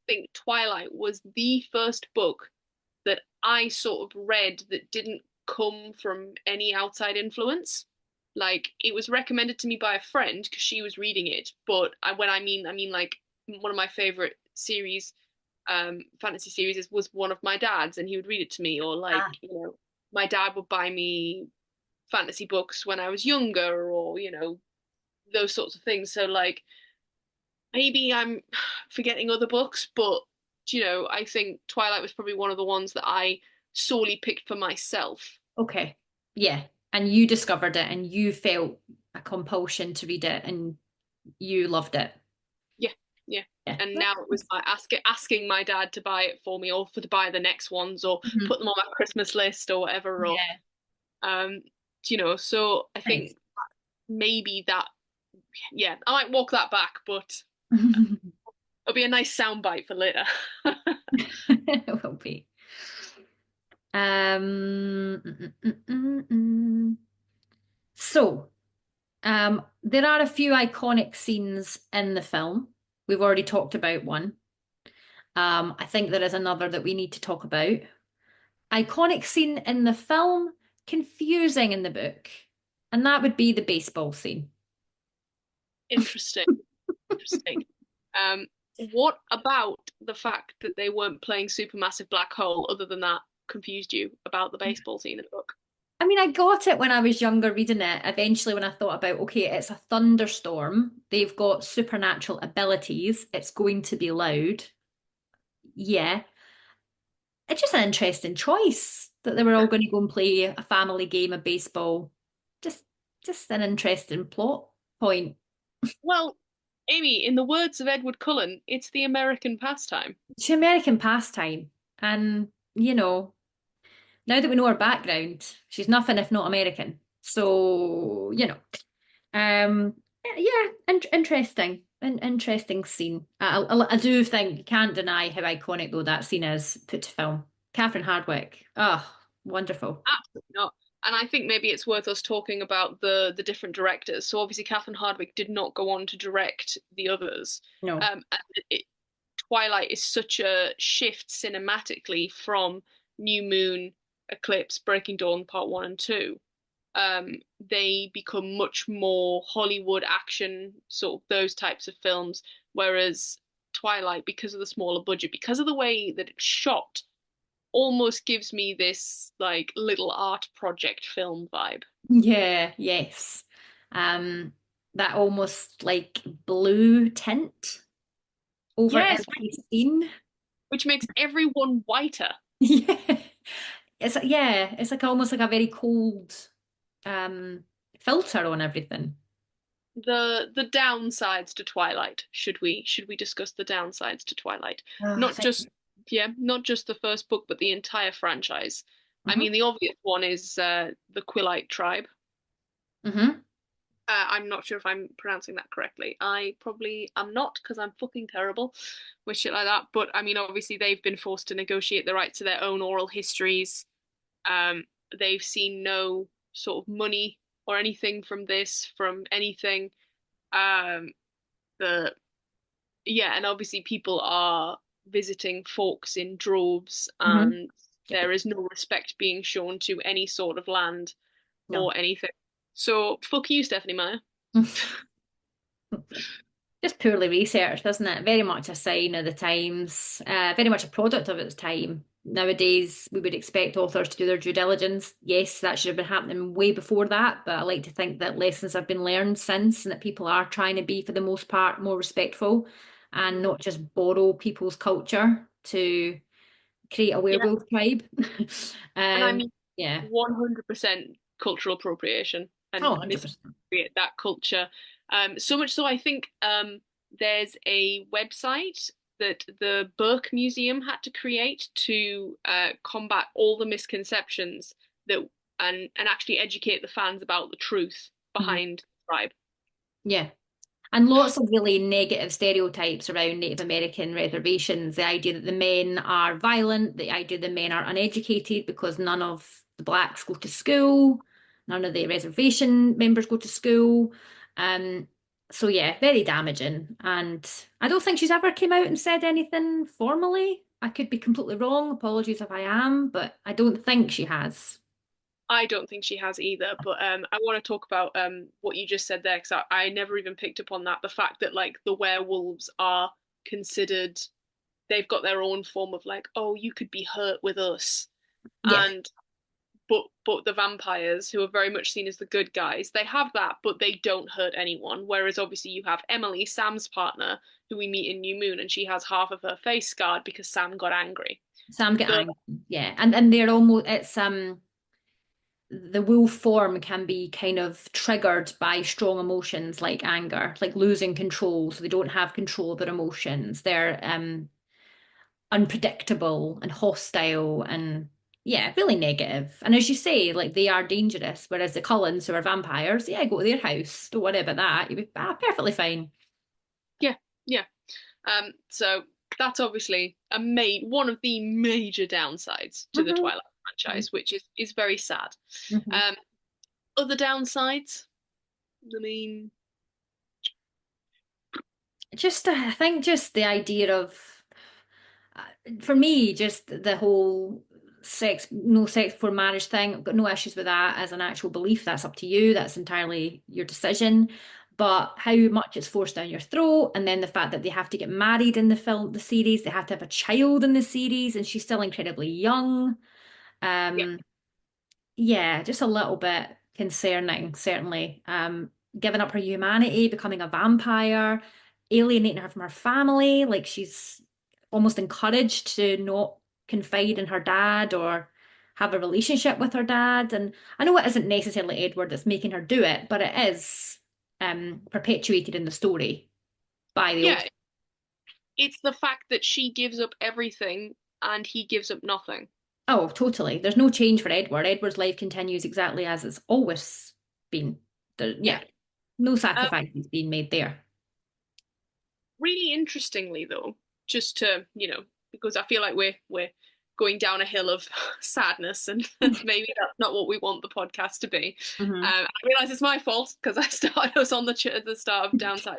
think Twilight was the first book that I sort of read that didn't come from any outside influence. Like it was recommended to me by a friend because she was reading it, but I mean like one of my favorite series, fantasy series was one of my dad's, and he would read it to me, or like Ah, my dad would buy me fantasy books when I was younger, or those sorts of things. So like maybe I'm forgetting other books, but I think Twilight was probably one of the ones that I solely picked for myself. okay. Yeah. And you discovered it and you felt a compulsion to read it and you loved it. Yeah, yeah. Yeah. And now it was my asking my dad to buy it for me, or to buy the next ones, or Mhm. put them on my Christmas list, or whatever. Or Yeah. um, so I Nice. think maybe that, yeah, I might walk that back, but it'll be a nice soundbite for later. It will be. Mm. So, there are a few iconic scenes in the film. We've already talked about one. I think there is another that we need to talk about. Iconic scene in the film, confusing in the book, and that would be the baseball scene. Interesting, interesting. What about the fact that they weren't playing Supermassive Black Hole, other than that, confused you about the baseball scene in the book? I mean, I got it when I was younger reading it. Eventually, when I thought about, okay, it's a thunderstorm, they've got supernatural abilities, it's going to be loud. Yeah. It's just an interesting choice that they were all going to go and play a family game of baseball. Just just an interesting plot point. Well, Amy, in the words of Edward Cullen, it's the American pastime. It's American pastime. And, you know, now that we know her background, she's nothing if not American. So, yeah, interesting. An interesting scene. I do think you can't deny how iconic though that scene is put to film. Catherine Hardwicke. Oh, wonderful. Absolutely not. And I think maybe it's worth us talking about the different directors. So obviously, Catherine Hardwicke did not go on to direct the others. No. And Twilight is such a shift cinematically from New Moon, Eclipse, Breaking Dawn Part One and Two. They become much more Hollywood action, sort of those types of films. Whereas Twilight, because of the smaller budget, because of the way that it's shot, almost gives me this like little art project film vibe. Yeah, yes. Um, that almost like blue tint over Yes, every scene. which makes everyone whiter. Yeah. It's like almost like a very cold filter on everything. The downsides to Twilight. Should we discuss the downsides to Twilight? Oh, I Not think. just yeah, not just the first book, but the entire franchise. I Hmm. mean, the obvious one is the Quillite tribe. Hmm. I'm not sure if I'm pronouncing that correctly. I probably am not because I'm fucking terrible with shit like that. But I mean, obviously, they've been forced to negotiate the rights to their own oral histories. Um, they've seen no sort of money or anything from this, from anything. Um, the yeah, and obviously people are visiting folks in droves, Hmm. and there is no respect being shown to any sort of land No. or anything. So fuck you, Stephanie Meyer. Just poorly researched, isn't it? Very much a sign of the times, very much a product of its time. Nowadays, we would expect authors to do their due diligence. Yes, that should have been happening way before that, but I like to think that lessons have been learned since and that people are trying to be, for the most part, more respectful and Mhm. not just borrow people's culture to create a Yeah, werewolf tribe. and I um, mean yeah. 100% cultural appropriation Oh, and 100%. misappropriate that culture. So much so, I think there's a website that the Burke Museum had to create to combat all the misconceptions that and actually educate the fans about the truth Mhm. behind the tribe. Yeah. And lots of really negative stereotypes around Native American reservations. The idea that the men are violent, the idea the men are uneducated because none of the blacks go to school, none of the reservation members go to school. Um, so yeah, very damaging. And I don't think she's ever came out and said anything formally. I could be completely wrong. Apologies if I am, but I don't think she has. I don't think she has either, but I want to talk about what you just said there because I never even picked up on that. The fact that like the werewolves are considered, they've got their own form of like, oh, you could be hurt with us, Yeah, and but the vampires who are very much seen as the good guys, they have that, but they don't hurt anyone. Whereas obviously you have Emily, Sam's partner, who we meet in New Moon, and she has half of her face scarred because Sam got angry. Sam get The angry. Yeah, and they're almost it's. The wolf form can be kind of triggered by strong emotions like anger, like losing control. So they don't have control of their emotions. They're unpredictable and hostile and yeah, really negative. And as you say, like they are dangerous. Whereas the Cullens, who are vampires, yeah, go to their house. Don't worry about that. You'll be perfectly fine. yeah, yeah. So that's obviously one of the major downsides to the Hmm. Twilight franchise, which is very sad. Hmm. Um, other downsides, I mean, Just, I think, just the idea of for me, just the whole no sex before marriage thing, I've got no issues with that as an actual belief. That's up to you. That's entirely your decision. But how much it's forced down your throat, and then the fact that they have to get married in the series, they have to have a child in the series, and she's still incredibly young. yeah, Um, yeah, just a little bit concerning, certainly. Giving up her humanity, becoming a vampire, alienating her from her family, like she's almost encouraged to not confide in her dad or have a relationship with her dad. And I know it isn't necessarily Edward that's making her do it, but it is perpetuated in the story by the Yeah, old. it's the fact that she gives up everything and he gives up nothing. Oh, totally. There's no change for Edward. Edward's life continues exactly as it's always been. Yeah. Yeah, no Um, sacrifices being made there. Really interestingly, though, just to, because I feel like we're going down a hill of sadness, and maybe that's not what we want the podcast to be. Hmm. I realize it's my fault because I started us on the start of downside.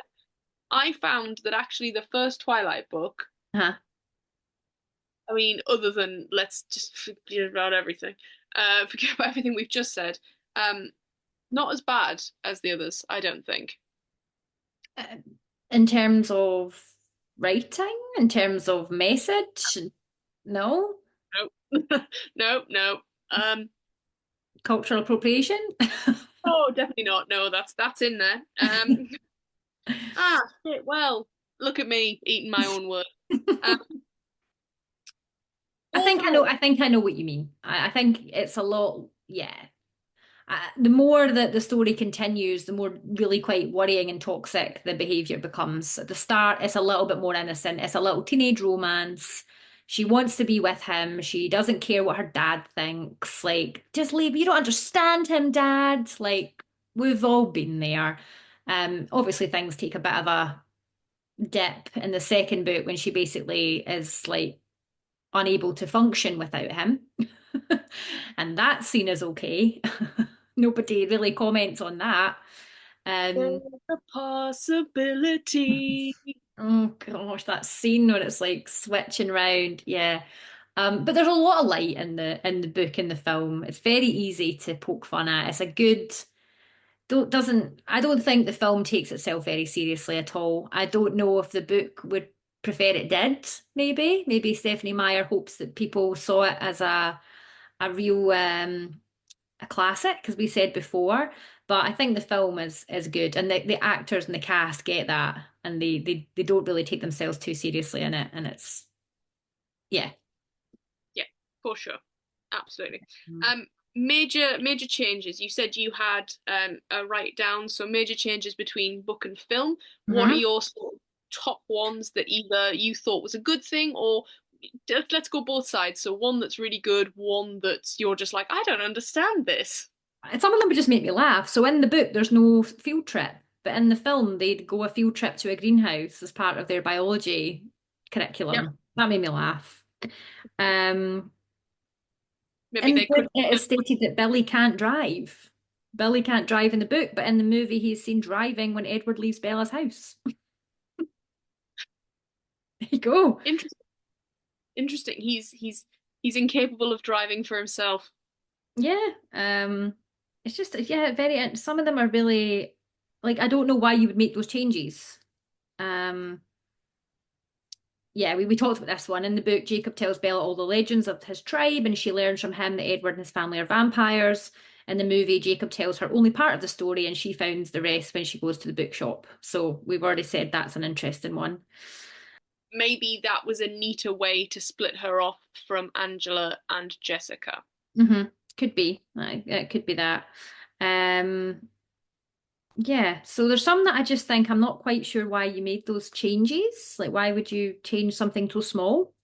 I found that actually the first Twilight book, Uh-huh. I mean, other than let's just forget about everything, forget about everything we've just said, um, not as bad as the others, I don't think. Uh, In terms of writing, in terms of message, no. Nope. Nope, nope. Cultural appropriation. Oh, definitely not. No, that's in there. Shit. Well, look at me eating my own words. Um, overall, I think I know what you mean. I think it's a lot, yeah. The more that the story continues, the more really quite worrying and toxic the behavior becomes. At the start, it's a little bit more innocent. It's a little teenage romance. She wants to be with him. She doesn't care what her dad thinks. Like, just leave. You don't understand him, Dad. Like, we've all been there. Obviously, things take a bit of a dip in the second book when she basically is like unable to function without him. And that scene is okay. Nobody really comments on that. there's Um, a possibility. oh gosh, that scene when it's like switching round, yeah. But there's a lot of light in the book and the film. It's very easy to poke fun at. It's a good don't doesn't I don't think the film takes itself very seriously at all. I don't know if the book would prefer it did, maybe. Maybe Stephanie Meyer hopes that people saw it as a real a classic, as we said before. But I think the film is good, and the actors and the cast get that, and they don't really take themselves too seriously in it, and it's yeah. Yeah, for sure. Absolutely. Um, major changes. You said you had a write down, so major changes between book and film. What are Mhm. your sort of top ones that either you thought was a good thing, or let's go both sides. So one that's really good, one that's you're just like, I don't understand this. And some of them would just make me laugh. So in the book, there's no field trip, but in the film, they'd go a field trip to a greenhouse as part of their biology Yep. curriculum. That made me laugh. Um, Maybe in the they book, could. it is stated that Billy can't drive. Billy can't drive in the book, but in the movie, he's seen driving when Edward leaves Bella's house. There you go. Interesting. Interesting. He's incapable of driving for himself. Yeah. It's just yeah, very. Some of them are really like I don't know why you would make those changes. Um, yeah, we talked about this one. In the book, Jacob tells Bella all the legends of his tribe, and she learns from him that Edward and his family are vampires. In the movie, Jacob tells her only part of the story, and she finds the rest when she goes to the bookshop. So we've already said that's an interesting one. Maybe that was a neater way to split her off from Angela and Jessica. Hmm. Could be. It could be that. Um, yeah, so there's some that I just think I'm not quite sure why you made those changes. Like, why would you change something so small?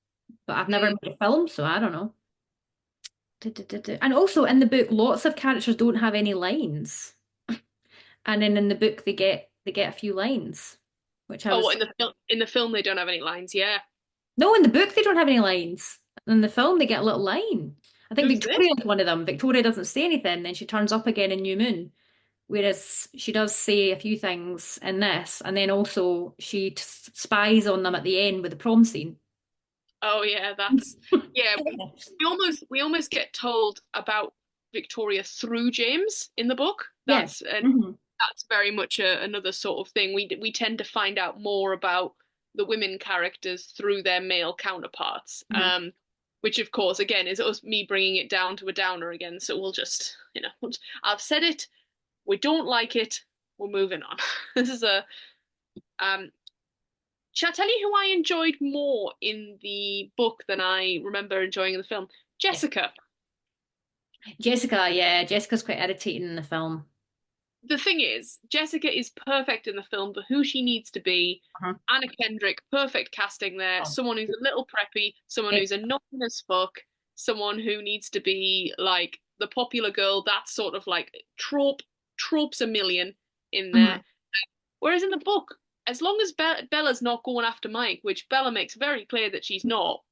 But I've never Mm. made a film, so I don't know. And also in the book, lots of characters don't have any lines, and then in the book they get a few lines, which I Oh, was in the film they don't have any lines. Yeah. no, in the book they don't have any lines. In the film they get a little line. I think Who's this? Victoria is one of them. Victoria doesn't say anything, then she turns up again in New Moon. Whereas she does say a few things in this, and then also she spies on them at the end with the prom scene. Oh yeah, that's yeah. We almost get told about Victoria through James in the book. Yeah. Hmm. That's very much another sort of thing. We tend to find out more about the women characters through their male counterparts. Hmm. which of course again is us me bringing it down to a downer again. So we'll just I've said it. We don't like it. We're moving on. This is a um. Shall I tell you who I enjoyed more in the book than I remember enjoying in the film? Yeah. Jessica. Jessica, yeah, Jessica's quite irritating in the film. The thing is, Jessica is perfect in the film for who she needs to be. Uh-huh. Anna Kendrick, perfect casting there. Oh. Someone who's a little preppy, someone Eh, who's annoying as fuck, someone who needs to be like the popular girl. That's sort of like tropes a million in mhm. there. Whereas in the book, as long as Bella's not going after Mike, which Bella makes very clear that she's not,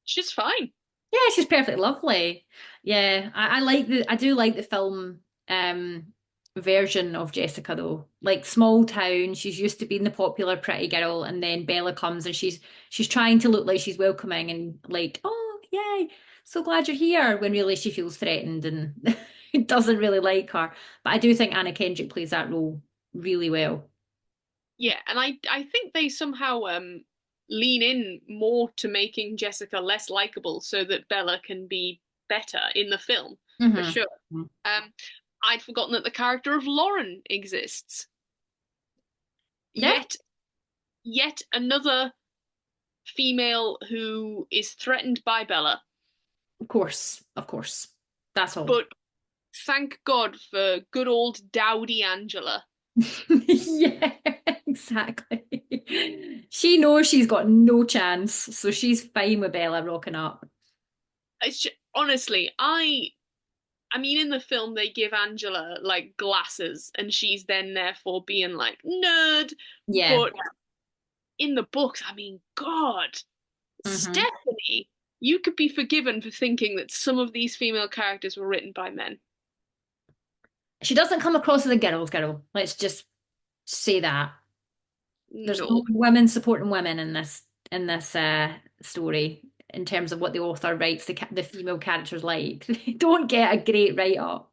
she's fine. Yeah, she's perfectly lovely. Yeah, I do like the film version of Jessica though. Like small town, she's used to being the popular pretty girl, and then Bella comes and she's trying to look like she's welcoming and like, oh yay, so glad you're here, when really she feels threatened and doesn't really like her. But I do think Anna Kendrick plays that role really well. Yeah, and I think they somehow lean in more to making Jessica less likable so that Bella can be better in the film for Hmm. sure. Um, I'd forgotten that the character of Lauren exists. Yeah, Yet yet another female who is threatened by Bella, of course, of course. That's all. but thank God for good old dowdy Angela. Yeah, exactly. She knows she's got no chance, so she's fine with Bella rocking up. Honestly, I mean, in the film, they give Angela like glasses, and she's then therefore being like nerd. Yeah. But in the books, I mean, God, Hmm. Stephanie, you could be forgiven for thinking that some of these female characters were written by men. She doesn't come across as a girl's girl. Let's just say that. There's no No. women supporting women in this story in terms of what the author writes the female characters like. They don't get a great write up.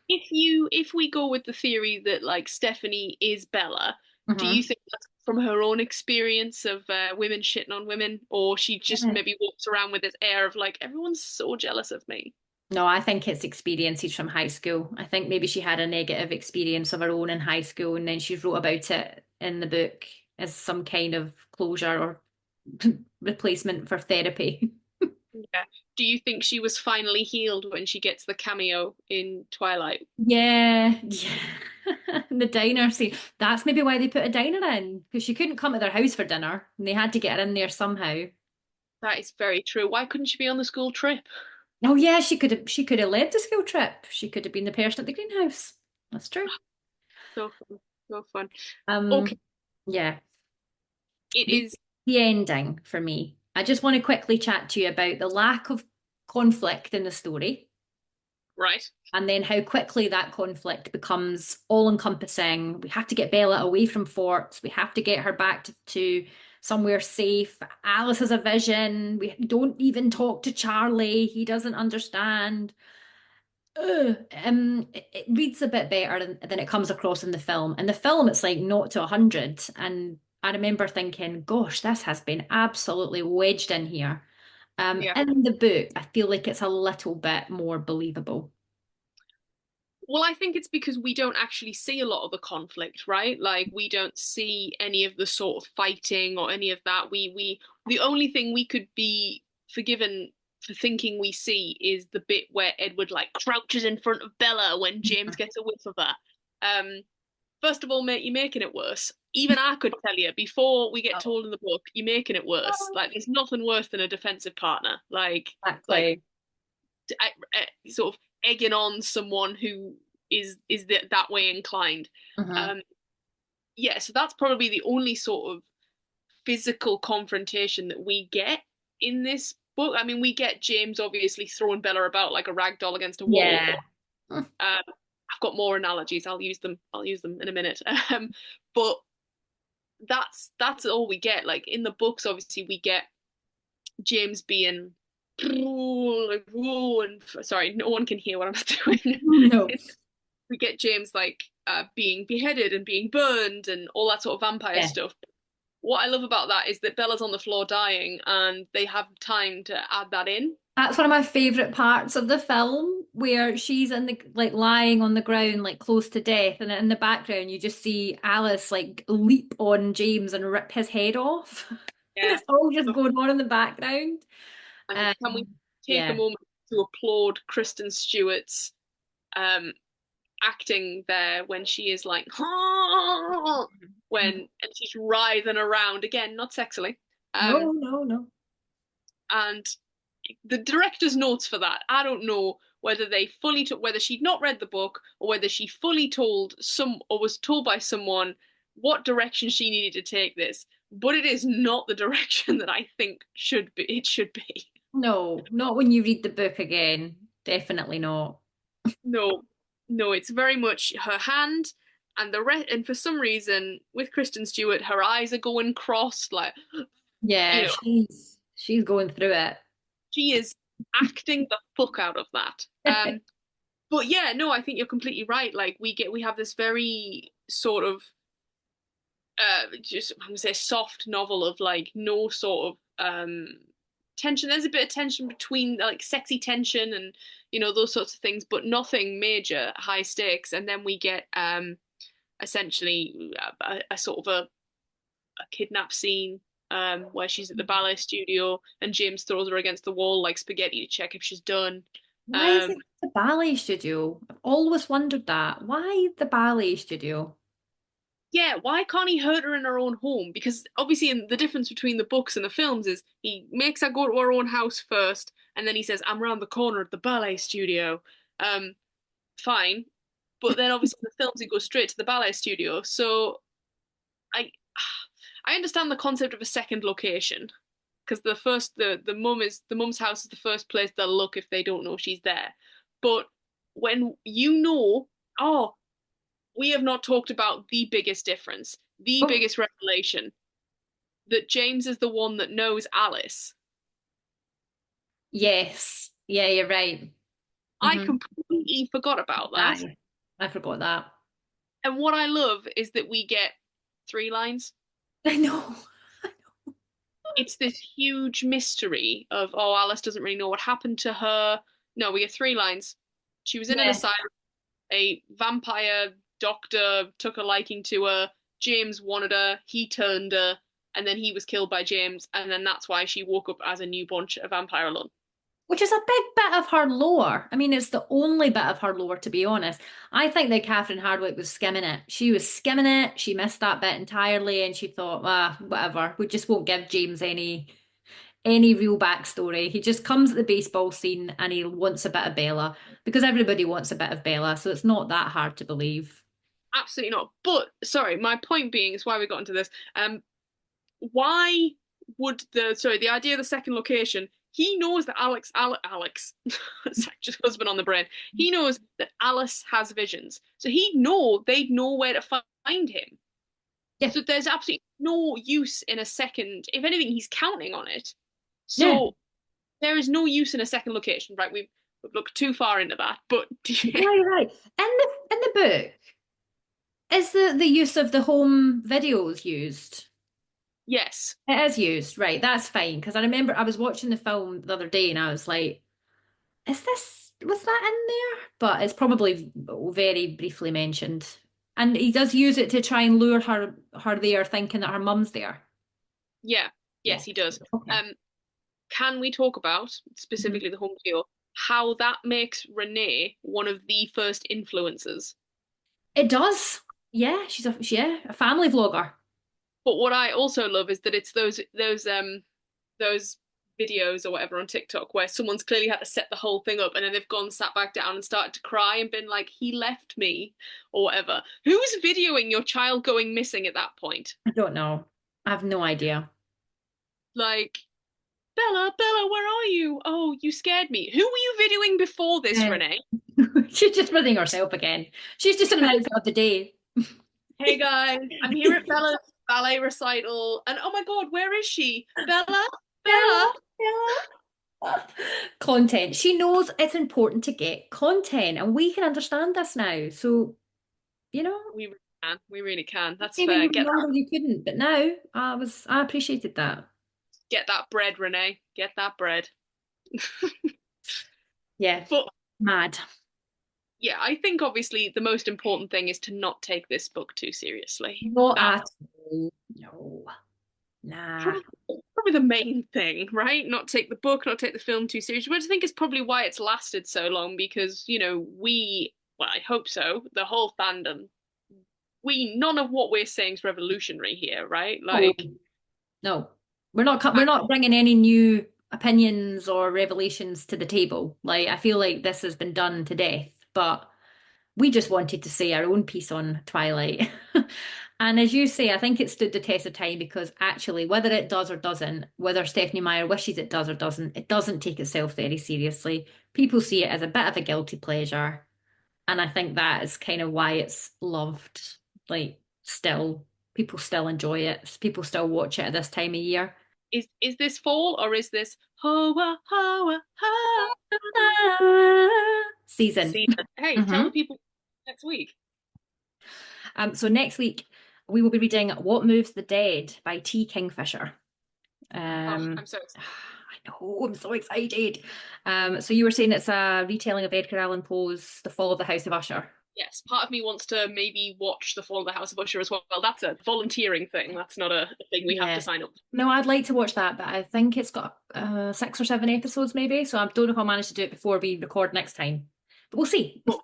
If we go with the theory that like Stephanie is Bella, do you Hmm. think that's from her own experience of women shitting on women, or she just Yeah. maybe walks around with this air of like everyone's so jealous of me? No, I think it's experiences from high school. I think maybe she had a negative experience of her own in high school and then she wrote about it in the book as some kind of closure or replacement for therapy. Yeah. Do you think she was finally healed when she gets the cameo in Twilight? Yeah, yeah. The diner scene. That's maybe why they put a diner in, because she couldn't come to their house for dinner and they had to get her in there somehow. That is very true. Why couldn't she be on the school trip? Oh yeah, she could have led the school trip. She could have been the person at the greenhouse. That's true. So fun. So fun. Okay, Um, yeah. it The, is the ending for me. I just want to quickly chat to you about the lack of conflict in the story right. and then how quickly that conflict becomes all encompassing. We have to get Bella away from Forks. We have to get her back to somewhere safe. Alice has a vision. We don't even talk to Charlie. He doesn't understand. It reads a bit better than it comes across in the film. In the film, it's like 0 to 100. And I remember thinking, gosh, this has been absolutely wedged in here. Yeah. In the book, I feel like it's a little bit more believable. Well, I think it's because we don't actually see a lot of the conflict, right? Like we don't see any of the sort of fighting or any of that. We the only thing we could be forgiven for thinking we see is the bit where Edward like crouches in front of Bella when James gets a whiff of her. Um, First of all, mate, you're making it worse. Even I could tell you before we get Oh, told in the book, you're making it worse. Like there's nothing worse than a defensive partner. Like exactly. sort of egging on someone who is that way inclined. Hmm. Um, yeah, so that's probably the only sort of physical confrontation that we get in this book. I mean, we get James obviously throwing Bella about like a rag doll against a wall. Yeah. I've got more analogies. I'll use them. I'll use them in a minute. But that's all we get. Like in the books, obviously, we get James being like, whoa, and sorry, no one can hear what I'm doing. No. We get James like being beheaded and being burned and all that sort of vampire Yeah. stuff. what I love about that is that Bella's on the floor dying, and they have time to add that in. That's one of my favorite parts of the film where she's in the like lying on the ground like close to death and in the background you just see Alice like leap on James and rip his head off. And Yeah. it's all just going on in the background. And Um, can we take a yeah. moment to applaud Kristen Stewart's um, acting there when she is like, when and she's writhing around again, not sexily. Um, No, no, no. and the director's notes for that, I don't know whether they fully took, whether she'd not read the book or whether she fully told some or was told by someone what direction she needed to take this. But it is not the direction that I think should be. It should be. No, not when you read the book again. Definitely not. No, no, it's very much her hand and the rest. And for some reason, with Kristen Stewart, her eyes are going crossed. Like, Yeah, you know, she's going through it. she is acting the fuck out of that. But yeah, no, I think you're completely right. Like, we have this very sort of just I'm gonna say soft novel of like no sort of tension. There's a bit of tension between like sexy tension and those sorts of things, but nothing major, high stakes. And then we get essentially a sort of a kidnap scene where she's at the ballet studio and James throws her against the wall like spaghetti to check if she's done. Why is Um, it the ballet studio? I've always wondered that. Why the ballet studio? yeah, why can't he hurt her in her own home? Because obviously, the difference between the books and the films is he makes her go to her own house first, and then he says, "I'm round the corner at the ballet studio." Um, Fine, but then obviously in the films he goes straight to the ballet studio. So I, I understand the concept of a second location because the mum's house is the first place they'll look if they don't know she's there. But when oh, we have not talked about the biggest difference, the Oh, biggest revelation that James is the one that knows Alice. yes. Yeah, you're right. I Hmm. completely forgot about that. Aye, I forgot that. And what I love is that we get three lines. I know. It's this huge mystery of, oh, Alice doesn't really know what happened to her. No, we get three lines. She was in an Yeah. asylum. A vampire doctor took a liking to her. James wanted her. He turned her. And then he was killed by James. And then that's why she woke up as a newborn, a vampire alone. Which is a big bit of her lore. I mean, it's the only bit of her lore, to be honest. I think that Catherine Hardwicke was skimming it. She was skimming it. She missed that bit entirely, and she thought, ah, whatever. We just won't give James any real backstory. He just comes at the baseball scene and he wants a bit of Bella because everybody wants a bit of Bella, so it's not that hard to believe. Absolutely not. But sorry, my point being is why we got into this. Why would the idea of the second location? He knows that Alex, sorry, just husband on the brain. He knows that Alice has visions, so they'd know where to find him. Yeah, So there's absolutely no use in a second. If anything, he's counting on it. yeah, So there is no use in a second location, right? We've looked too far into that, but yeah, right, right. In the book, is the use of the home videos used? yes, It is used, right? That's fine because I remember I was watching the film the other day and I was like, was that in there? But it's probably very briefly mentioned. And he does use it to try and lure her there, thinking that her mum's there. yeah, Yeah. yes, he does. Okay. Can we talk about Mhm. specifically the home video, how that makes Renee one of the first influencers? It does. Yeah, yeah, a family vlogger. But what I also love is that it's those videos or whatever on TikTok where someone's clearly had to set the whole thing up and then they've gone sat back down and started to cry and been like, he left me or whatever. Who's videoing your child going missing at that point? I don't know. I have no idea. Like, Bella, where are you? Oh, you scared me. Who were you videoing before this, Yeah. Renee? She's just running herself again. She's just an outfit of the day. Hey guys, I'm here at Bella's ballet recital, and oh my God, where is she? Bella, Bella, Bella. Bella. Content. She knows it's important to get content, and we can understand this now. So, you know, We can. We really can. That's Maybe fair. when younger you couldn't, but now I appreciated that. Get that bread, Renee. Get that bread. Yeah, But mad. yeah, I think obviously the most important thing is to not take this book too seriously. Not That at all. No. Nah. probably, probably the main thing, right? Not take the book, not take the film too seriously. Which I think is probably why it's lasted so long because, well, I hope so, the whole fandom, none of what we're saying is revolutionary here, right? Oh, Like, no. We're I, not bringing any new opinions or revelations to the table. Like I feel like this has been done to death, but we just wanted to say our own piece on Twilight. And as you say, I think it stood the test of time because actually, whether it does or doesn't, whether Stephanie Meyer wishes it does or doesn't, it doesn't take itself very seriously. People see it as a bit of a guilty pleasure. And I think that is kind of why it's loved. Like, still, people still enjoy it. People still watch it at this time of year. is this fall or is this hoa hoa ha Season. season? Hey, tell the hmm people next week. So next week we will be reading What Moves the Dead by T. Kingfisher. Oh, I'm so excited. I know, I'm so excited. So you were saying it's a retelling of Edgar Allan Poe's The Fall of the House of Usher. Yes, part of me wants to maybe watch The Fall of the House of Usher as well. Well, that's a volunteering thing. That's not a thing we have to Yeah. sign up for. No, I'd like to watch that, but I think it's got 6 or 7 episodes maybe. So I don't know if I'll manage to do it before we record next time. But we'll see. But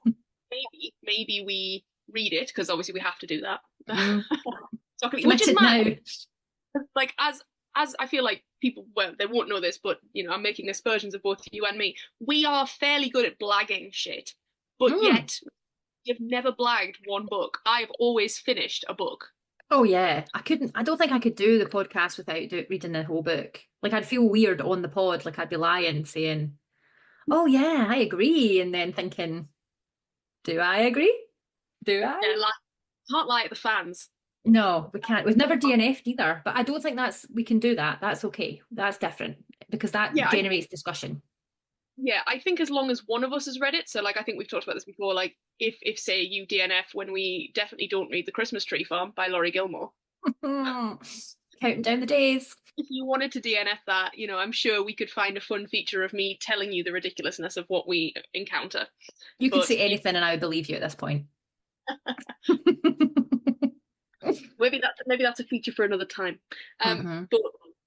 maybe we read it because obviously we have to do that. Mm, Which is committed mad. now. Like as I feel like people, well, they won't know this, but I'm making aspersions of both you and me. We are fairly good at blagging shit, but Mm. yet you've never blagged one book. I've always finished a book. Oh yeah, I don't think I could do the podcast without reading the whole book. Like I'd feel weird on the pod, like I'd be lying, saying, "Oh yeah, I agree," and then thinking, "Do I agree? Do Yeah, I?" like can't lie at the fans. No, we can't. We've never DNF'd either, but I don't think we can do that. That's okay. That's different because that Yeah, generates discussion. I think as long as one of us has read it, so like I think we've talked about this before, like if say you DNF when we definitely don't read The Christmas Tree Farm by Laurie Gilmore. Counting down the days. If you wanted to DNF that, I'm sure we could find a fun feature of me telling you the ridiculousness of what we encounter. You could But say anything and I would believe you at this point. maybe that's a feature for another time. hmm But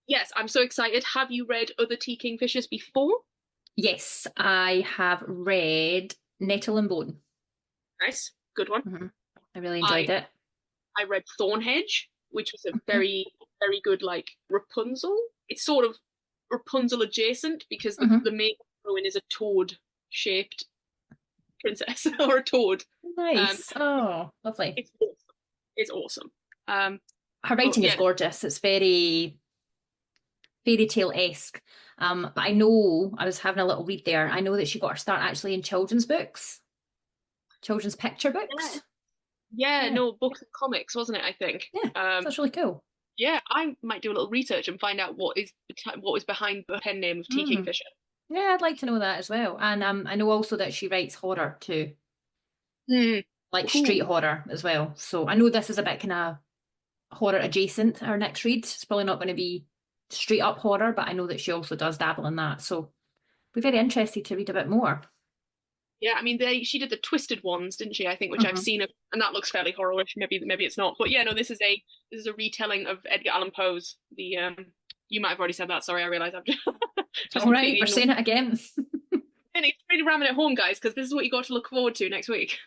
yes, I'm so excited. Have you read other T. Kingfishers before? Yes, I have read Nettle and Bone. Nice, good one. I really I enjoyed it. I read Thornhedge, which was a Okay. very very good like Rapunzel. It's sort of Rapunzel adjacent because the hmm main heroine is a toad shaped princess or a toad. Um, Nice. Oh, lovely. it's awesome. It's awesome. Um, Her but writing is yeah, gorgeous. It's very fairy tale-esque. But I know, I was having a little read there. I know that she got her start actually in children's books, children's picture yeah, books. yeah, Yeah, no books and comics, wasn't it? I think. yeah. So that's really cool. Yeah, I might do a little research and find out what is behind the pen name of T. Mm. Kingfisher. Yeah, I'd like to know that as well. And I know also that she writes horror too, Hmm. like street Ooh. horror as well. So I know this is a bit kind of horror adjacent, our next read. It's probably not going to be straight up horror, but I know that she also does dabble in that. So we're very interested to read a bit more. Yeah, I mean, she did the twisted ones, didn't she? I think, which I've Mhm. seen, and that looks fairly horrorish. Maybe it's not, but yeah, no, this is a retelling of Edgar Allan Poe's. You might have already said that. Sorry, I realise I've just All right, completely we're ignored. saying it again. And it's really ramming it home, guys, because this is what you got to look forward to next week.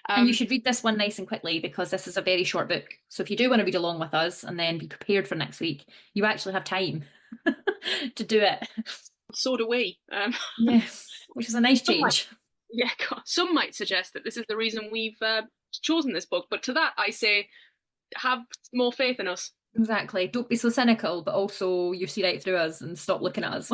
And you um, should read this one nice and quickly because this is a very short book. So if you do want to read along with us and then be prepared for next week, you actually have time to do it. so do we. Yes, which is a nice Some might, change. yeah, God, some might suggest that this is the reason we've chosen this book, but to that I say, have more faith in us. Exactly. Don't be so cynical, but also you see right through us and stop looking at us.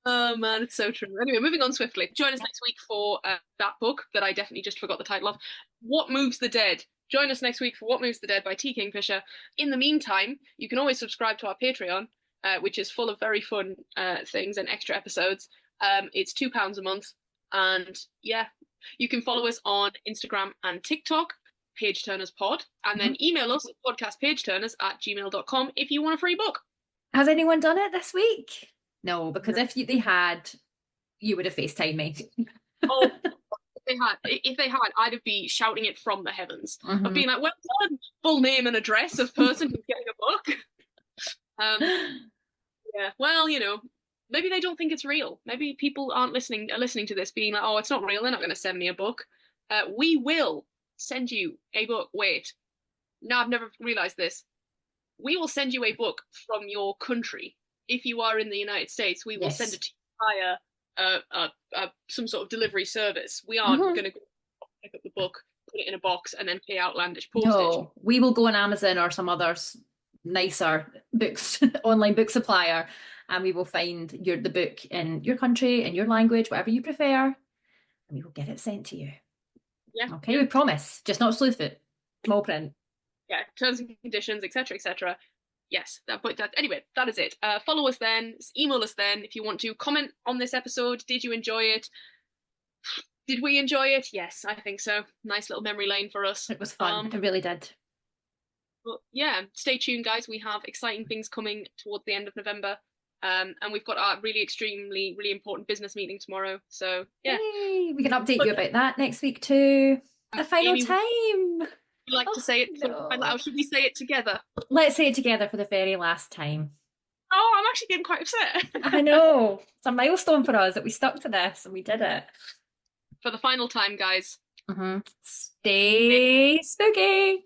Oh man, it's so true. Anyway, moving on swiftly. Join us next week for that book that I definitely just forgot the title of. What Moves the Dead. Join us next week for What Moves the Dead by T. Kingfisher. In the meantime, you can always subscribe to our Patreon, which is full of very fun things and extra episodes. It's £2 a month, and yeah, You can follow us on Instagram and TikTok, Page Turners Pod, and then Mhm. email us at podcastpageturners@gmail.com if you want a free book. Has anyone done it this week? No, because No. if they had, you would have FaceTimed me. Oh, if they had, I'd be shouting it from the heavens of Mhm. being like, "Well done!" Full name and address of person who's getting a book. Yeah. Well, maybe they don't think it's real. Maybe people aren't listening are listening to this, being like, "Oh, it's not real. They're not going to send me a book." We will send you a book. Wait, no, I've never realized this. We will send you a book from your country. If you are in the United States, we will send Yes. it to you via some sort of delivery service. We aren't Mhm. going to go pick up the book, put it in a box, and then pay outlandish postage. No, we will go on Amazon or some other nicer books online book supplier, and we will find the book in your country, in your language, whatever you prefer, and we will get it sent to you. Yeah, Okay, yeah, we promise, just not sleuth it. Small print. yeah. Terms and conditions, etc., etc. Yes, but that anyway. That is it. Follow us then. Email us then if you want to. Comment on this episode. Did you enjoy it? Did we enjoy it? Yes, I think so. Nice little memory lane for us. It was fun. It really did. But yeah, stay tuned, guys. We have exciting things coming towards the end of November. And we've got our really extremely, really important business meeting tomorrow. So yeah. Yay! We can update But you about that next week too. The final Amy, would time. you like to Oh say it? no. Should we say it together? Let's say it together for the very last time. Oh, I'm actually getting quite I upset. know. It's a milestone for us that we stuck to this and we did it. For the final time, guys. Stay spooky.